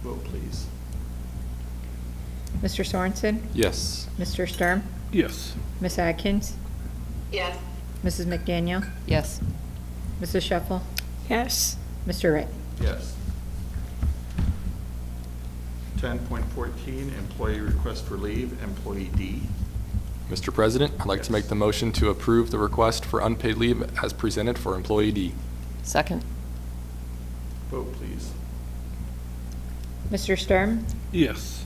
Vote, please. Mr. Sorensen? Yes. Mr. Sturm? Yes. Ms. Atkins? Yes. Mrs. McDaniel? Yes. Mrs. Shuffle? Yes. Mr. Wright? Yes. 10.14, employee request for leave, employee D. Mr. President, I'd like to make the motion to approve the request for unpaid leave as presented for employee D. Second. Vote, please. Mr. Sturm? Yes.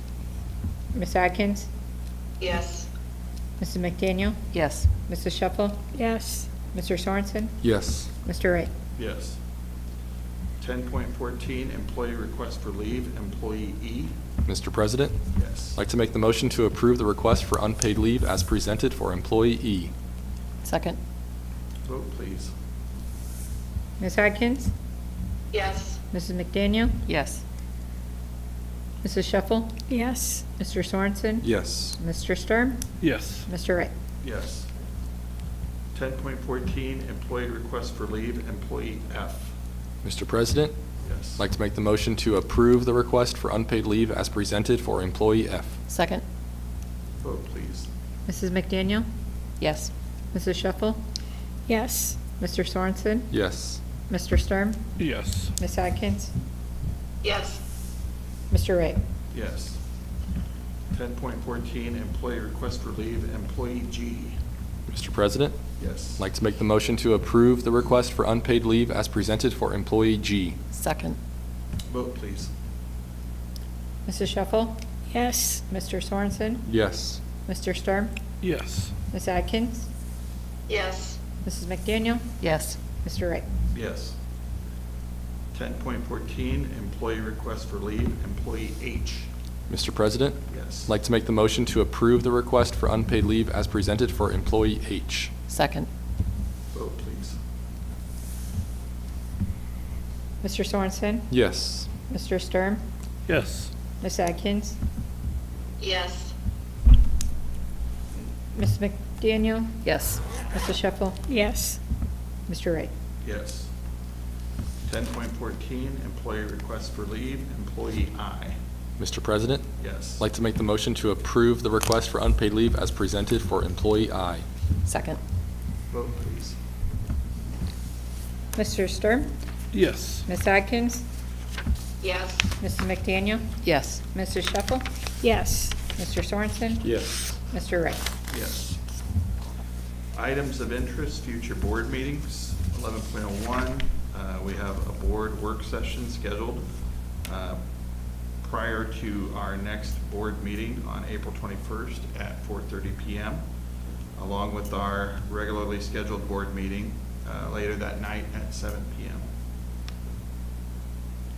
Ms. Atkins? Yes. Mrs. McDaniel? Yes. Mrs. Shuffle? Yes. Mr. Sorensen? Yes. Mr. Wright? Yes. 10.14, employee request for leave, employee E. Mr. President, Yes. I'd like to make the motion to approve the request for unpaid leave as presented for employee E. Second. Vote, please. Ms. Atkins? Yes. Mrs. McDaniel? Yes. Mrs. Shuffle? Yes. Mr. Sorensen? Yes. Mr. Sturm? Yes. Mr. Wright? Yes. 10.14, employee request for leave, employee F. Mr. President, Yes. I'd like to make the motion to approve the request for unpaid leave as presented for employee F. Second. Vote, please. Mrs. McDaniel? Yes. Mrs. Shuffle? Yes. Mr. Sorensen? Yes. Mr. Sturm? Yes. Ms. Atkins? Yes. Mr. Wright? Yes. 10.14, employee request for leave, employee G. Mr. President, Yes. I'd like to make the motion to approve the request for unpaid leave as presented for employee G. Second. Vote, please. Mrs. Shuffle? Yes. Mr. Sorensen? Yes. Mr. Sturm? Yes. Ms. Atkins? Yes. Mrs. McDaniel? Yes. Mr. Wright? Yes. 10.14, employee request for leave, employee H. Mr. President, Yes. I'd like to make the motion to approve the request for unpaid leave as presented for employee H. Second. Vote, please. Mr. Sorensen? Yes. Mr. Sturm? Yes. Ms. Atkins? Yes. Mrs. McDaniel? Yes. Mrs. Shuffle? Yes. Mr. Wright? Yes. 10.14, employee request for leave, employee I. Mr. President, Yes. I'd like to make the motion to approve the request for unpaid leave as presented for employee I. Second. Vote, please. Mr. Sturm? Yes. Ms. Atkins? Yes. Mrs. McDaniel? Yes. Mrs. Shuffle? Yes. Mr. Sorensen? Yes. Mr. Wright? Yes. Items of interest, future board meetings. 11.01, we have a board work session scheduled prior to our next board meeting on April 21st at 4:30 p.m., along with our regularly scheduled board meeting later that night at 7 p.m.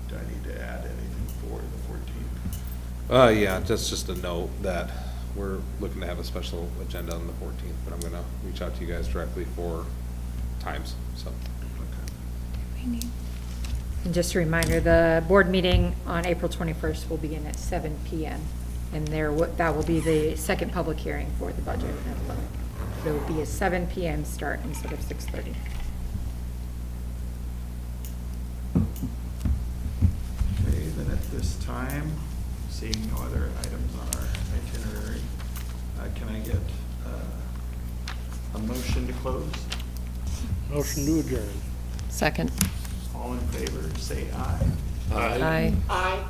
Do I need to add anything for the 14th? Yeah, just a note that we're looking to have a special agenda on the 14th, but I'm gonna reach out to you guys directly for times, so. And just a reminder, the board meeting on April 21st will begin at 7 p.m. And that will be the second public hearing for the budget as well. There will be a 7 p.m. start instead of 6:30. Okay, then at this time, seeing no other items on our itinerary, can I get a motion to close? Motion to adjourn. Second. All in favor, say aye. Aye. Aye.